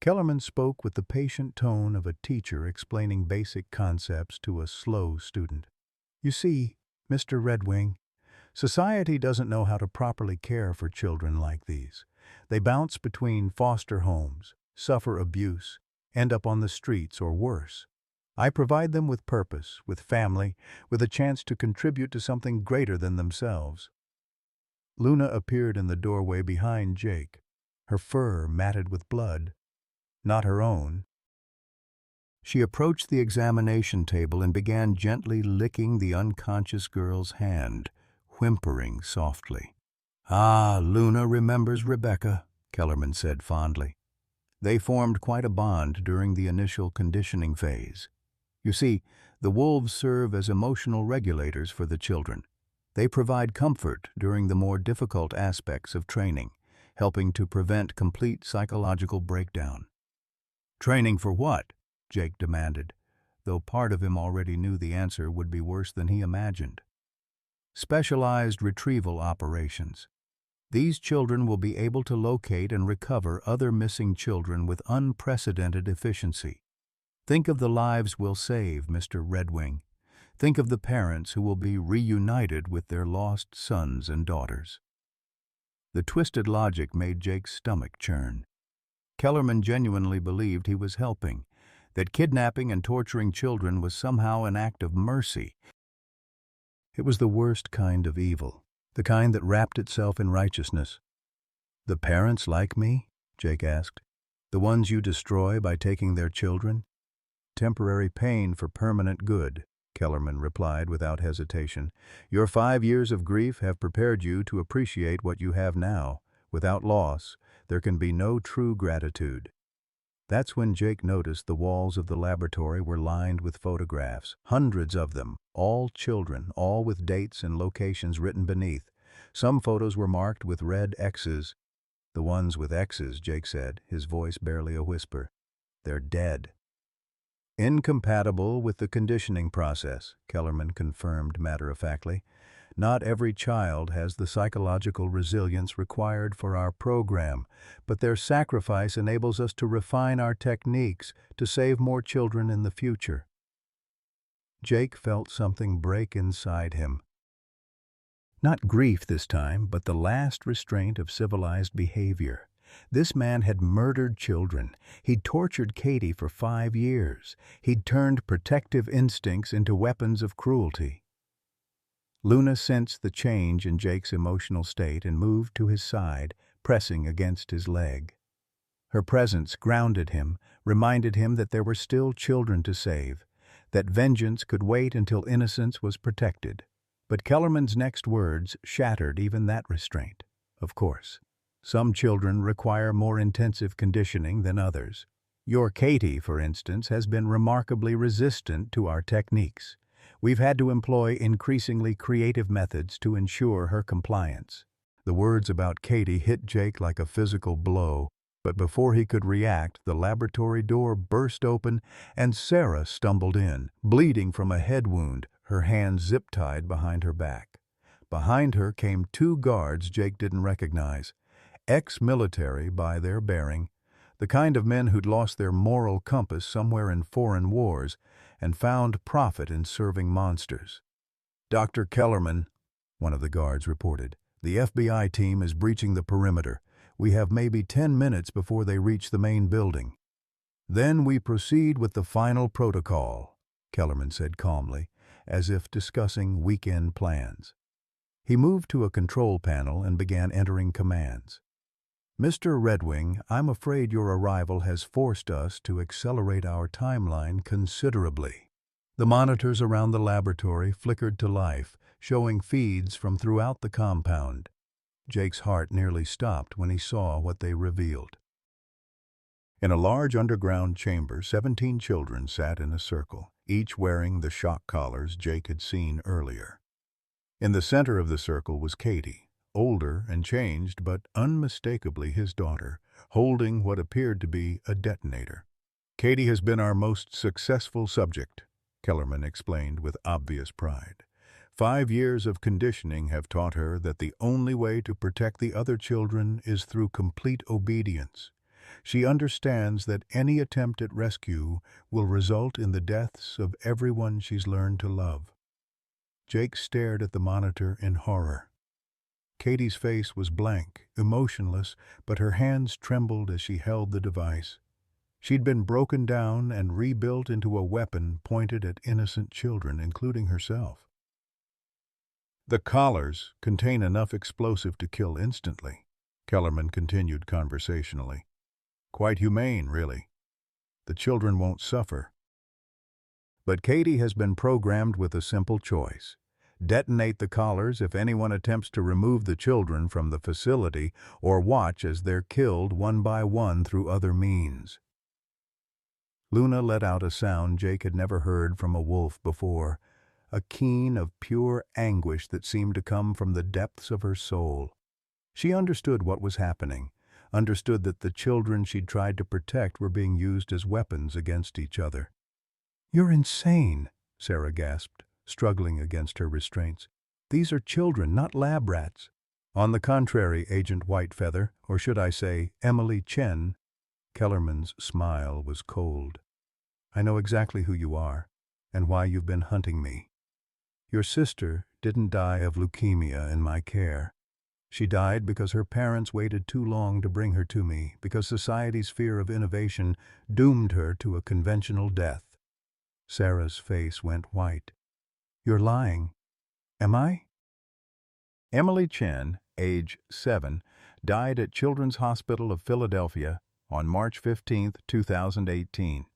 Kellerman spoke with the patient tone of a teacher explaining basic concepts to a slow student. "You see, Mr. Redwing, society doesn't know how to properly care for children like these. They bounce between foster homes, suffer abuse, end up on the streets or worse. I provide them with purpose, with family, with a chance to contribute to something greater than themselves. Luna appeared in the doorway behind Jake, her fur matted with blood, not her own. She approached the examination table and began gently licking the unconscious girl's hand, whimpering softly. "Ah, Luna remembers Rebecca," Kellerman said fondly. They formed quite a bond during the initial conditioning phase. You see, the wolves serve as emotional regulators for the children. They provide comfort during the more difficult aspects of training, helping to prevent complete psychological breakdown. "Training for what?" Jake demanded, though part of him already knew the answer would be worse than he imagined. "Specialized retrieval operations. These children will be able to locate and recover other missing children with unprecedented efficiency. Think of the lives we'll save, Mr. Redwing. Think of the parents who will be reunited with their lost sons and daughters." The twisted logic made Jake's stomach churn. Kellerman genuinely believed he was helping, that kidnapping and torturing children was somehow an act of mercy. It was the worst kind of evil, the kind that wrapped itself in righteousness. "The parents like me?" Jake asked. "The ones you destroy by taking their children?" "Temporary pain for permanent good," Kellerman replied without hesitation. "Your 5 years of grief have prepared you to appreciate what you have now. Without loss, there can be no true gratitude." That's when Jake noticed the walls of the laboratory were lined with photographs, hundreds of them, all children, all with dates and locations written beneath. Some photos were marked with red X's. "The ones with X's," Jake said, his voice barely a whisper. "They're dead." "Incompatible with the conditioning process," Kellerman confirmed matter-of-factly. "Not every child has the psychological resilience required for our program, but their sacrifice enables us to refine our techniques to save more children in the future." Jake felt something break inside him. Not grief this time, but the last restraint of civilized behavior. This man had murdered children. He'd tortured Katie for 5 years. He'd turned protective instincts into weapons of cruelty. Luna sensed the change in Jake's emotional state and moved to his side, pressing against his leg. Her presence grounded him, reminded him that there were still children to save, that vengeance could wait until innocence was protected. But Kellerman's next words shattered even that restraint. Of course, some children require more intensive conditioning than others. Your Katie, for instance, has been remarkably resistant to our techniques. We've had to employ increasingly creative methods to ensure her compliance. The words about Katie hit Jake like a physical blow, but before he could react, the laboratory door burst open and Sarah stumbled in, bleeding from a head wound, her hands zip-tied behind her back. Behind her came 2 guards Jake didn't recognize, ex-military by their bearing, the kind of men who'd lost their moral compass somewhere in foreign wars and found profit in serving monsters. "Dr. Kellerman," one of the guards reported, "the FBI team is breaching the perimeter. We have maybe 10 minutes before they reach the main building." "Then we proceed with the final protocol," Kellerman said calmly, as if discussing weekend plans. He moved to a control panel and began entering commands. "Mr. Redwing, I'm afraid your arrival has forced us to accelerate our timeline considerably." The monitors around the laboratory flickered to life, showing feeds from throughout the compound. Jake's heart nearly stopped when he saw what they revealed. In a large underground chamber, 17 children sat in a circle, each wearing the shock collars Jake had seen earlier. In the center of the circle was Katie, older and changed but unmistakably his daughter, holding what appeared to be a detonator. "Katie has been our most successful subject," Kellerman explained with obvious pride. 5 years of conditioning have taught her that the only way to protect the other children is through complete obedience. She understands that any attempt at rescue will result in the deaths of everyone she's learned to love. Jake stared at the monitor in horror. Katie's face was blank, emotionless, but her hands trembled as she held the device. She'd been broken down and rebuilt into a weapon pointed at innocent children, including herself. The collars contain enough explosive to kill instantly, Kellerman continued conversationally. Quite humane, really. The children won't suffer. But Katie has been programmed with a simple choice. Detonate the collars if anyone attempts to remove the children from the facility, or watch as they're killed one by one through other means. Luna let out a sound Jake had never heard from a wolf before, a keen of pure anguish that seemed to come from the depths of her soul. She understood what was happening, understood that the children she'd tried to protect were being used as weapons against each other. "You're insane," Sarah gasped, struggling against her restraints. "These are children, not lab rats." "On the contrary, Agent Whitefeather, or should I say, Emily Chen," Kellerman's smile was cold. "I know exactly who you are, and why you've been hunting me. Your sister didn't die of leukemia in my care. She died because her parents waited too long to bring her to me, because society's fear of innovation doomed her to a conventional death." Sarah's face went white. "You're lying. Am I?" Emily Chen, age 7, died at Children's Hospital of Philadelphia on March 15, 2018.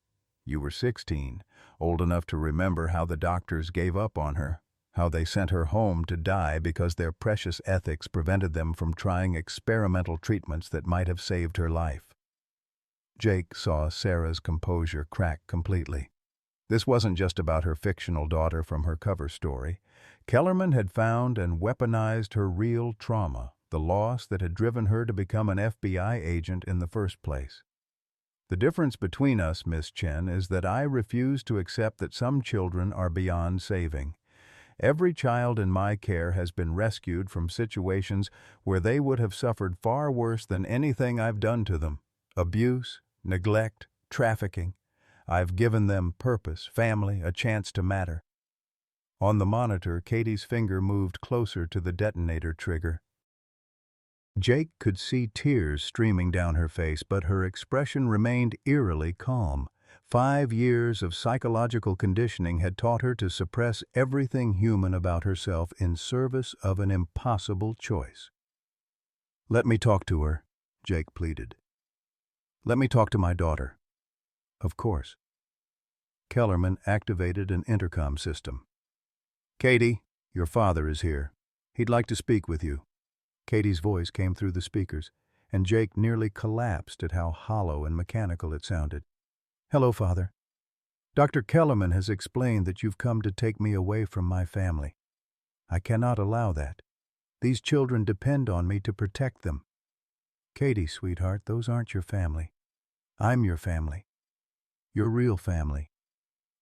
You were 16, old enough to remember how the doctors gave up on her, how they sent her home to die because their precious ethics prevented them from trying experimental treatments that might have saved her life. Jake saw Sarah's composure crack completely. This wasn't just about her fictional daughter from her cover story. Kellerman had found and weaponized her real trauma, the loss that had driven her to become an FBI agent in the first place. "The difference between us, Miss Chen, is that I refuse to accept that some children are beyond saving. Every child in my care has been rescued from situations where they would have suffered far worse than anything I've done to them. Abuse, neglect, trafficking. I've given them purpose, family, a chance to matter." On the monitor, Katie's finger moved closer to the detonator trigger. Jake could see tears streaming down her face, but her expression remained eerily calm. 5 years of psychological conditioning had taught her to suppress everything human about herself in service of an impossible choice. "Let me talk to her," Jake pleaded. "Let me talk to my daughter." "Of course." Kellerman activated an intercom system. "Katie, your father is here. He'd like to speak with you." Katie's voice came through the speakers, and Jake nearly collapsed at how hollow and mechanical it sounded. "Hello, Father. Dr. Kellerman has explained that you've come to take me away from my family. I cannot allow that. These children depend on me to protect them." "Katie, sweetheart, those aren't your family. I'm your family. Your real family.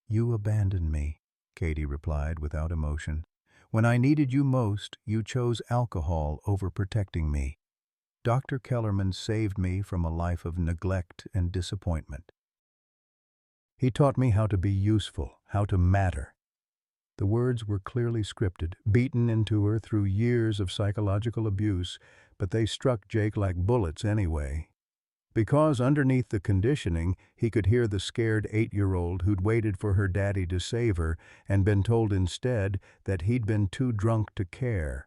You abandoned me," Katie replied without emotion. "When I needed you most, you chose alcohol over protecting me. Dr. Kellerman saved me from a life of neglect and disappointment. He taught me how to be useful, how to matter." The words were clearly scripted, beaten into her through years of psychological abuse, but they struck Jake like bullets anyway. Because underneath the conditioning, he could hear the scared 8-year-old who'd waited for her daddy to save her and been told instead that he'd been too drunk to care.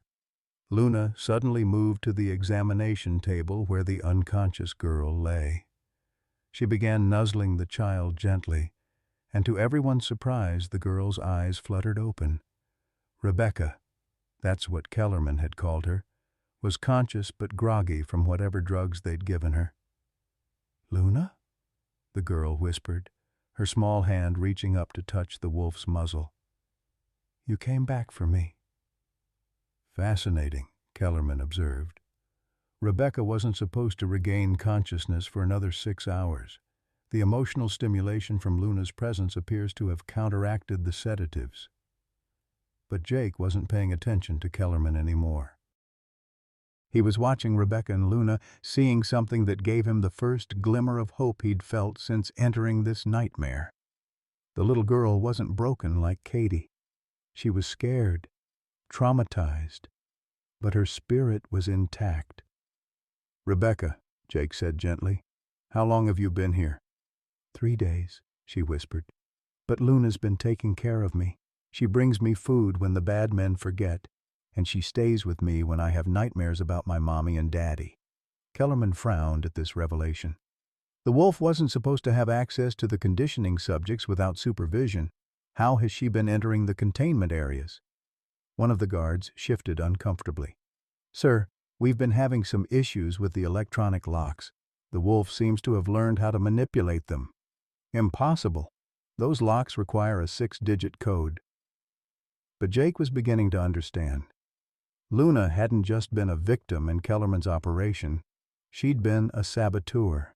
Luna suddenly moved to the examination table where the unconscious girl lay. She began nuzzling the child gently, and to everyone's surprise, the girl's eyes fluttered open. Rebecca, that's what Kellerman had called her, was conscious but groggy from whatever drugs they'd given her. "Luna?" the girl whispered, her small hand reaching up to touch the wolf's muzzle. "You came back for me." "Fascinating," Kellerman observed. Rebecca wasn't supposed to regain consciousness for another 6 hours. The emotional stimulation from Luna's presence appears to have counteracted the sedatives. But Jake wasn't paying attention to Kellerman anymore. He was watching Rebecca and Luna, seeing something that gave him the first glimmer of hope he'd felt since entering this nightmare. The little girl wasn't broken like Katie. She was scared, traumatized, but her spirit was intact. "Rebecca," Jake said gently, "how long have you been here?" 3 days, she whispered. But Luna's been taking care of me. She brings me food when the bad men forget, and she stays with me when I have nightmares about my mommy and daddy. Kellerman frowned at this revelation. The wolf wasn't supposed to have access to the conditioning subjects without supervision. How has she been entering the containment areas? One of the guards shifted uncomfortably. Sir, we've been having some issues with the electronic locks. The wolf seems to have learned how to manipulate them. Impossible. Those locks require a 6-digit code. But Jake was beginning to understand. Luna hadn't just been a victim in Kellerman's operation. She'd been a saboteur.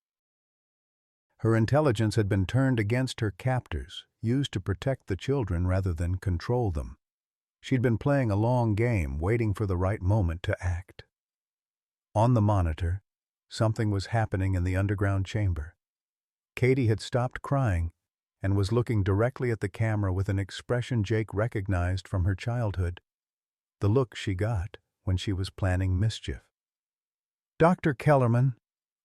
Her intelligence had been turned against her captors, used to protect the children rather than control them. She'd been playing a long game, waiting for the right moment to act. On the monitor, something was happening in the underground chamber. Katie had stopped crying and was looking directly at the camera with an expression Jake recognized from her childhood. The look she got when she was planning mischief. Dr. Kellerman,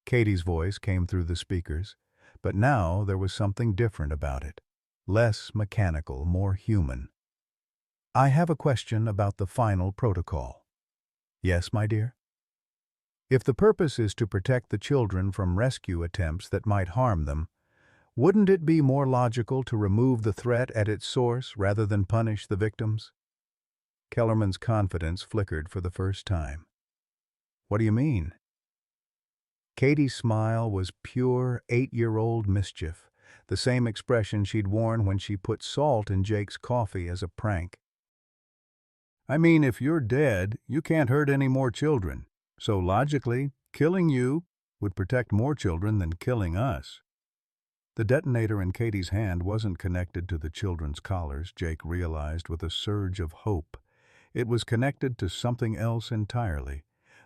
Katie's voice came through the speakers, but now there was something different about it. Less mechanical, more human. I have a question about the final protocol. Yes, my dear? If the purpose is to protect the children from rescue attempts that might harm them, wouldn't it be more logical to remove the threat at its source rather than punish the victims? Kellerman's confidence flickered for the first time. What do you mean? Katie's smile was pure 8-year-old mischief, the same expression she'd worn when she put salt in Jake's coffee as a prank. I mean, if you're dead, you can't hurt any more children. So logically, killing you would protect more children than killing us. The detonator in Katie's hand wasn't connected to the children's collars, Jake realized with a surge of hope. It was connected to something else entirely.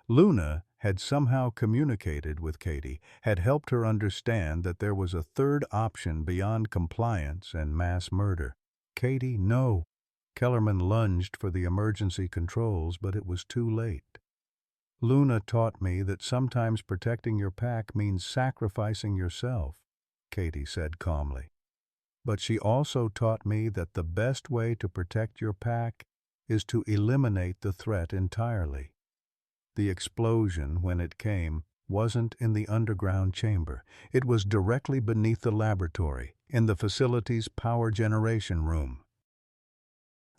Luna had somehow communicated with Katie, had helped her understand that there was a third option beyond compliance and mass murder. Katie, no. Kellerman lunged for the emergency controls, but it was too late. Luna taught me that sometimes protecting your pack means sacrificing yourself, Katie said calmly. But she also taught me that the best way to protect your pack is to eliminate the threat entirely. The explosion, when it came, wasn't in the underground chamber. It was directly beneath the laboratory, in the facility's power generation room.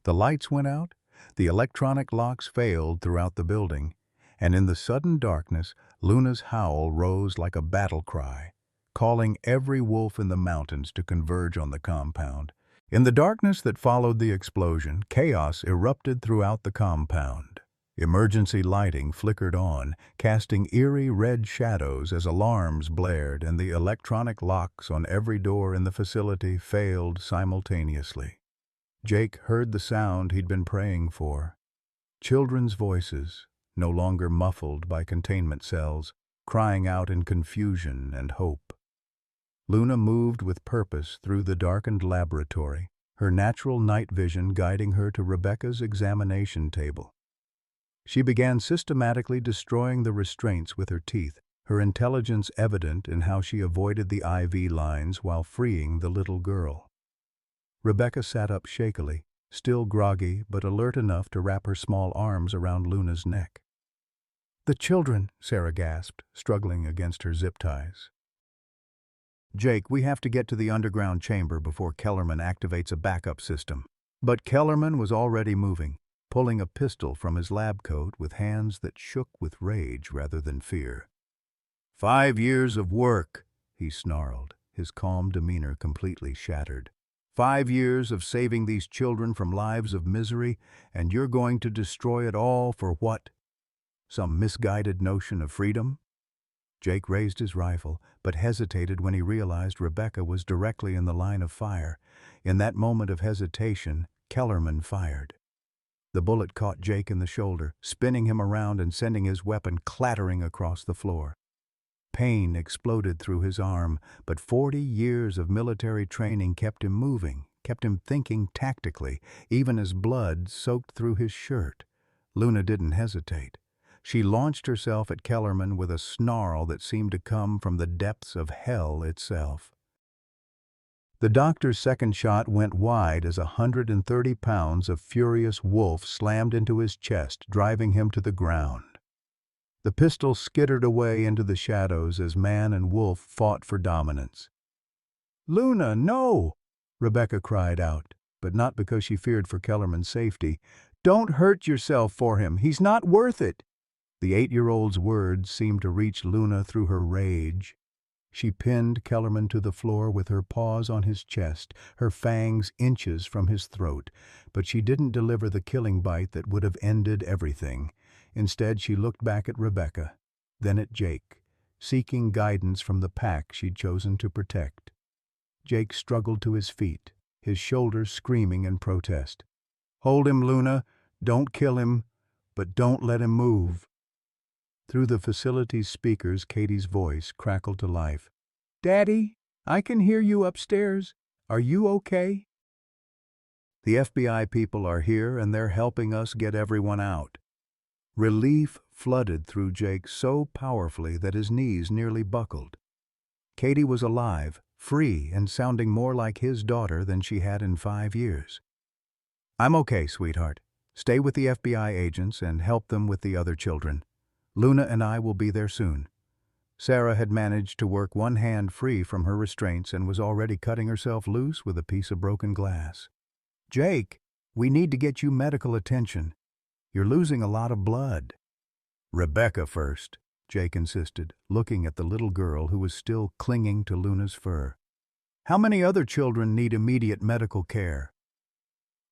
The lights went out, the electronic locks failed throughout the building, and in the sudden darkness, Luna's howl rose like a battle cry, calling every wolf in the mountains to converge on the compound. In the darkness that followed the explosion, chaos erupted throughout the compound. Emergency lighting flickered on, casting eerie red shadows as alarms blared and the electronic locks on every door in the facility failed simultaneously. Jake heard the sound he'd been praying for. Children's voices, no longer muffled by containment cells, crying out in confusion and hope. Luna moved with purpose through the darkened laboratory, her natural night vision guiding her to Rebecca's examination table. She began systematically destroying the restraints with her teeth, her intelligence evident in how she avoided the IV lines while freeing the little girl. Rebecca sat up shakily, still groggy but alert enough to wrap her small arms around Luna's neck. "The children," Sarah gasped, struggling against her zip ties. "Jake, we have to get to the underground chamber before Kellerman activates a backup system." But Kellerman was already moving, pulling a pistol from his lab coat with hands that shook with rage rather than fear. 5 years of work, he snarled, his calm demeanor completely shattered. 5 years of saving these children from lives of misery, and you're going to destroy it all for what? Some misguided notion of freedom? Jake raised his rifle, but hesitated when he realized Rebecca was directly in the line of fire. In that moment of hesitation, Kellerman fired. The bullet caught Jake in the shoulder, spinning him around and sending his weapon clattering across the floor. Pain exploded through his arm, but 40 years of military training kept him moving, kept him thinking tactically, even as blood soaked through his shirt. Luna didn't hesitate. She launched herself at Kellerman with a snarl that seemed to come from the depths of hell itself. The doctor's second shot went wide as 130 pounds of furious wolf slammed into his chest, driving him to the ground. The pistol skittered away into the shadows as man and wolf fought for dominance. "Luna, no!" Rebecca cried out, but not because she feared for Kellerman's safety. "Don't hurt yourself for him. He's not worth it." The 8-year-old's words seemed to reach Luna through her rage. She pinned Kellerman to the floor with her paws on his chest, her fangs inches from his throat, but she didn't deliver the killing bite that would have ended everything. Instead, she looked back at Rebecca, then at Jake, seeking guidance from the pack she'd chosen to protect. Jake struggled to his feet, his shoulders screaming in protest. "Hold him, Luna. Don't kill him, but don't let him move." Through the facility's speakers, Katie's voice crackled to life. "Daddy, I can hear you upstairs. Are you okay?" "The FBI people are here and they're helping us get everyone out." Relief flooded through Jake so powerfully that his knees nearly buckled. Katie was alive, free, and sounding more like his daughter than she had in 5 years. "I'm okay, sweetheart. Stay with the FBI agents and help them with the other children. Luna and I will be there soon." Sarah had managed to work one hand free from her restraints and was already cutting herself loose with a piece of broken glass. "Jake, we need to get you medical attention. You're losing a lot of blood." "Rebecca first," Jake insisted, looking at the little girl who was still clinging to Luna's fur. "How many other children need immediate medical care?"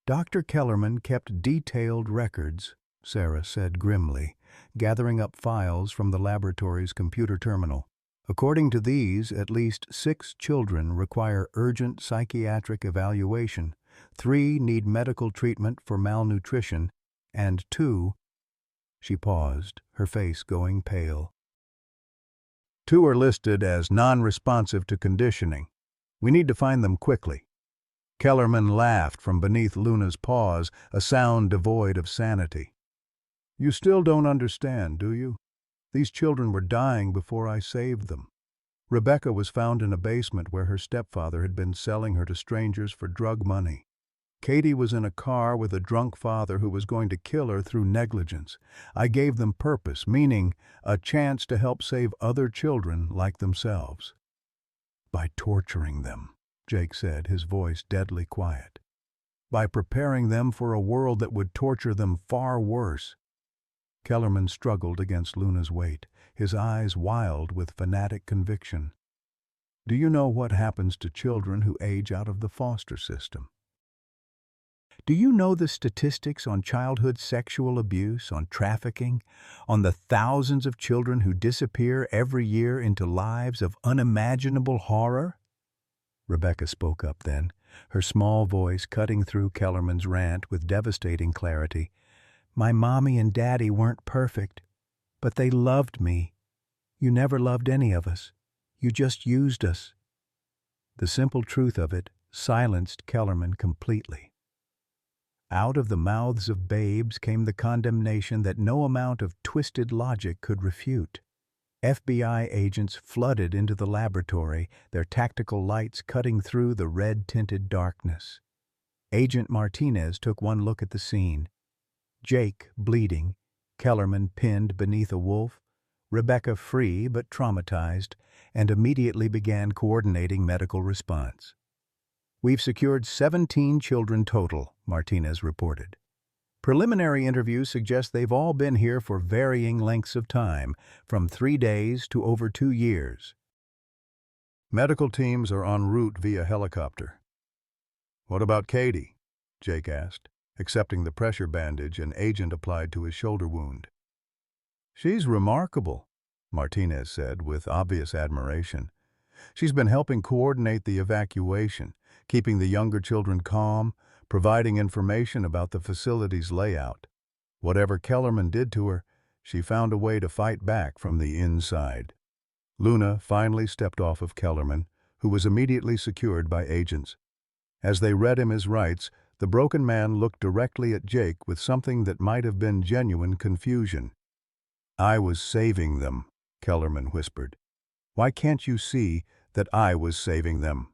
"Dr. Kellerman kept detailed records," Sarah said grimly, gathering up files from the laboratory's computer terminal. "According to these, at least 6 children require urgent psychiatric evaluation, 3 need medical treatment for malnutrition, and 2—" She paused, her face going pale. "2 are listed as non-responsive to conditioning. We need to find them quickly." Kellerman laughed from beneath Luna's paws, a sound devoid of sanity. "You still don't understand, do you? These children were dying before I saved them. Rebecca was found in a basement where her stepfather had been selling her to strangers for drug money. Katie was in a car with a drunk father who was going to kill her through negligence. I gave them purpose, meaning a chance to help save other children like themselves." "By torturing them," Jake said, his voice deadly quiet. "By preparing them for a world that would torture them far worse." Kellerman struggled against Luna's weight, his eyes wild with fanatic conviction. "Do you know what happens to children who age out of the foster system? Do you know the statistics on childhood sexual abuse, on trafficking, on the thousands of children who disappear every year into lives of unimaginable horror?" Rebecca spoke up then, her small voice cutting through Kellerman's rant with devastating clarity. "My mommy and daddy weren't perfect, but they loved me. You never loved any of us. You just used us." The simple truth of it silenced Kellerman completely. Out of the mouths of babes came the condemnation that no amount of twisted logic could refute. FBI agents flooded into the laboratory, their tactical lights cutting through the red-tinted darkness. Agent Martinez took one look at the scene. Jake bleeding, Kellerman pinned beneath a wolf, Rebecca free but traumatized, and immediately began coordinating medical response. "We've secured 17 children total," Martinez reported. "Preliminary interviews suggest they've all been here for varying lengths of time, from 3 days to over 2 years. Medical teams are en route via helicopter." "What about Katie?" Jake asked, accepting the pressure bandage an agent applied to his shoulder wound. "She's remarkable," Martinez said with obvious admiration. "She's been helping coordinate the evacuation, keeping the younger children calm, providing information about the facility's layout. Whatever Kellerman did to her, she found a way to fight back from the inside." Luna finally stepped off of Kellerman, who was immediately secured by agents. As they read him his rights, the broken man looked directly at Jake with something that might have been genuine confusion. "I was saving them," Kellerman whispered. "Why can't you see that I was saving them?"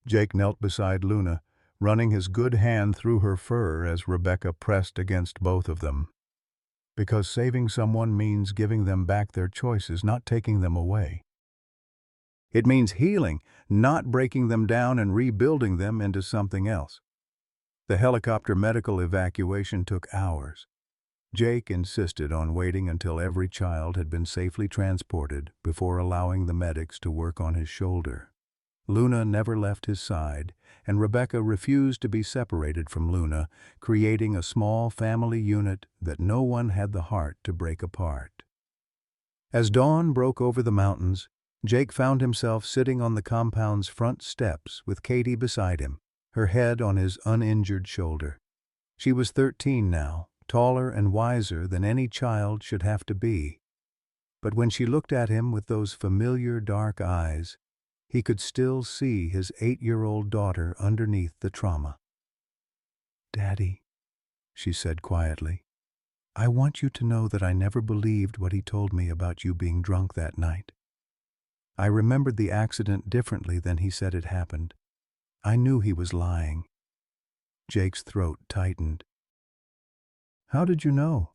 Jake knelt beside Luna, running his good hand through her fur as Rebecca pressed against both of them. Because saving someone means giving them back their choices, not taking them away. It means healing, not breaking them down and rebuilding them into something else. The helicopter medical evacuation took hours. Jake insisted on waiting until every child had been safely transported before allowing the medics to work on his shoulder. Luna never left his side, and Rebecca refused to be separated from Luna, creating a small family unit that no one had the heart to break apart. As dawn broke over the mountains, Jake found himself sitting on the compound's front steps with Katie beside him, her head on his uninjured shoulder. She was 13 now, taller and wiser than any child should have to be. But when she looked at him with those familiar dark eyes, he could still see his 8-year-old daughter underneath the trauma. "Daddy," she said quietly, "I want you to know that I never believed what he told me about you being drunk that night. I remembered the accident differently than he said it happened. I knew he was lying." Jake's throat tightened. "How did you know?"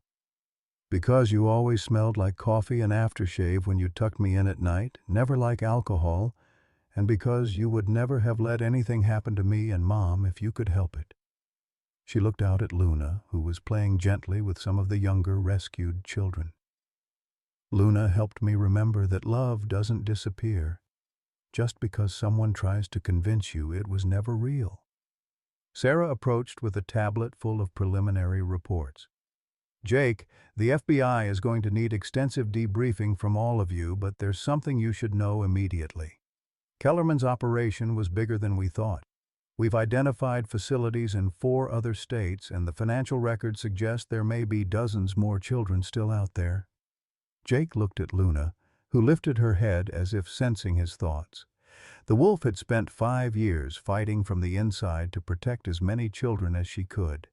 "Because you always smelled like coffee and aftershave when you tucked me in at night, never like alcohol, and because you would never have let anything happen to me and Mom if you could help it." She looked out at Luna, who was playing gently with some of the younger rescued children. "Luna helped me remember that love doesn't disappear just because someone tries to convince you it was never real." Sarah approached with a tablet full of preliminary reports. "Jake, the FBI is going to need extensive debriefing from all of you, but there's something you should know immediately. Kellerman's operation was bigger than we thought. We've identified facilities in 4 other states, and the financial records suggest there may be dozens more children still out there." Jake looked at Luna, who lifted her head as if sensing his thoughts. The wolf had spent 5 years fighting from the inside to protect as many children as she could.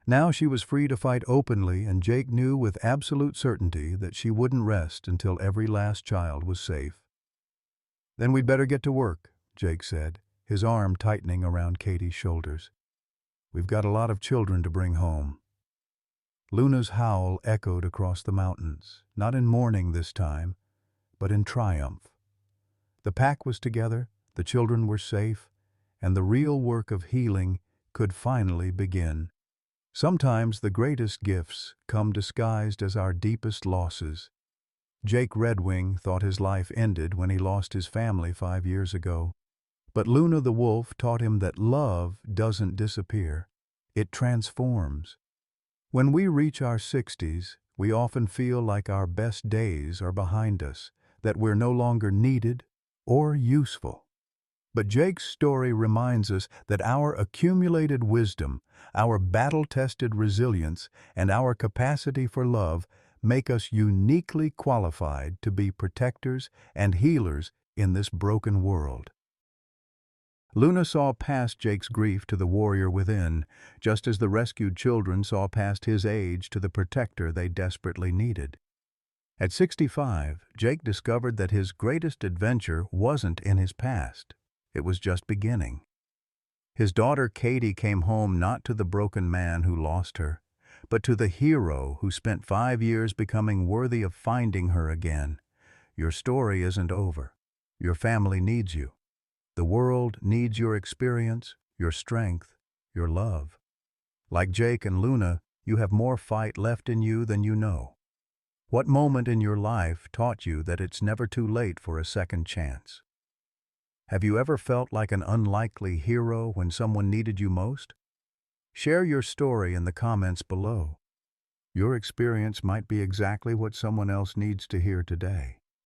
Now she was free to fight openly, and Jake knew with absolute certainty that she wouldn't rest until every last child was safe. "Then we'd better get to work," Jake said, his arm tightening around Katie's shoulders. "We've got a lot of children to bring home." Luna's howl echoed across the mountains, not in mourning this time, but in triumph. The pack was together, the children were safe, and the real work of healing could finally begin. Sometimes the greatest gifts come disguised as our deepest losses. Jake Redwing thought his life ended when he lost his family 5 years ago. But Luna the wolf taught him that love doesn't disappear. It transforms. When we reach our 60s, we often feel like our best days are behind us, that we're no longer needed or useful. But Jake's story reminds us that our accumulated wisdom, our battle-tested resilience, and our capacity for love make us uniquely qualified to be protectors and healers in this broken world. Luna saw past Jake's grief to the warrior within, just as the rescued children saw past his age to the protector they desperately needed. At 65, Jake discovered that his greatest adventure wasn't in his past. It was just beginning. His daughter Katie came home not to the broken man who lost her, but to the hero who spent 5 years becoming worthy of finding her again. Your story isn't over. Your family needs you. The world needs your experience, your strength, your love. Like Jake and Luna, you have more fight left in you than you know. What moment in your life taught you that it's never too late for a second chance? Have you ever felt like an unlikely hero when someone needed you most? Share your story in the comments below. Your experience might be exactly what someone else needs to hear today.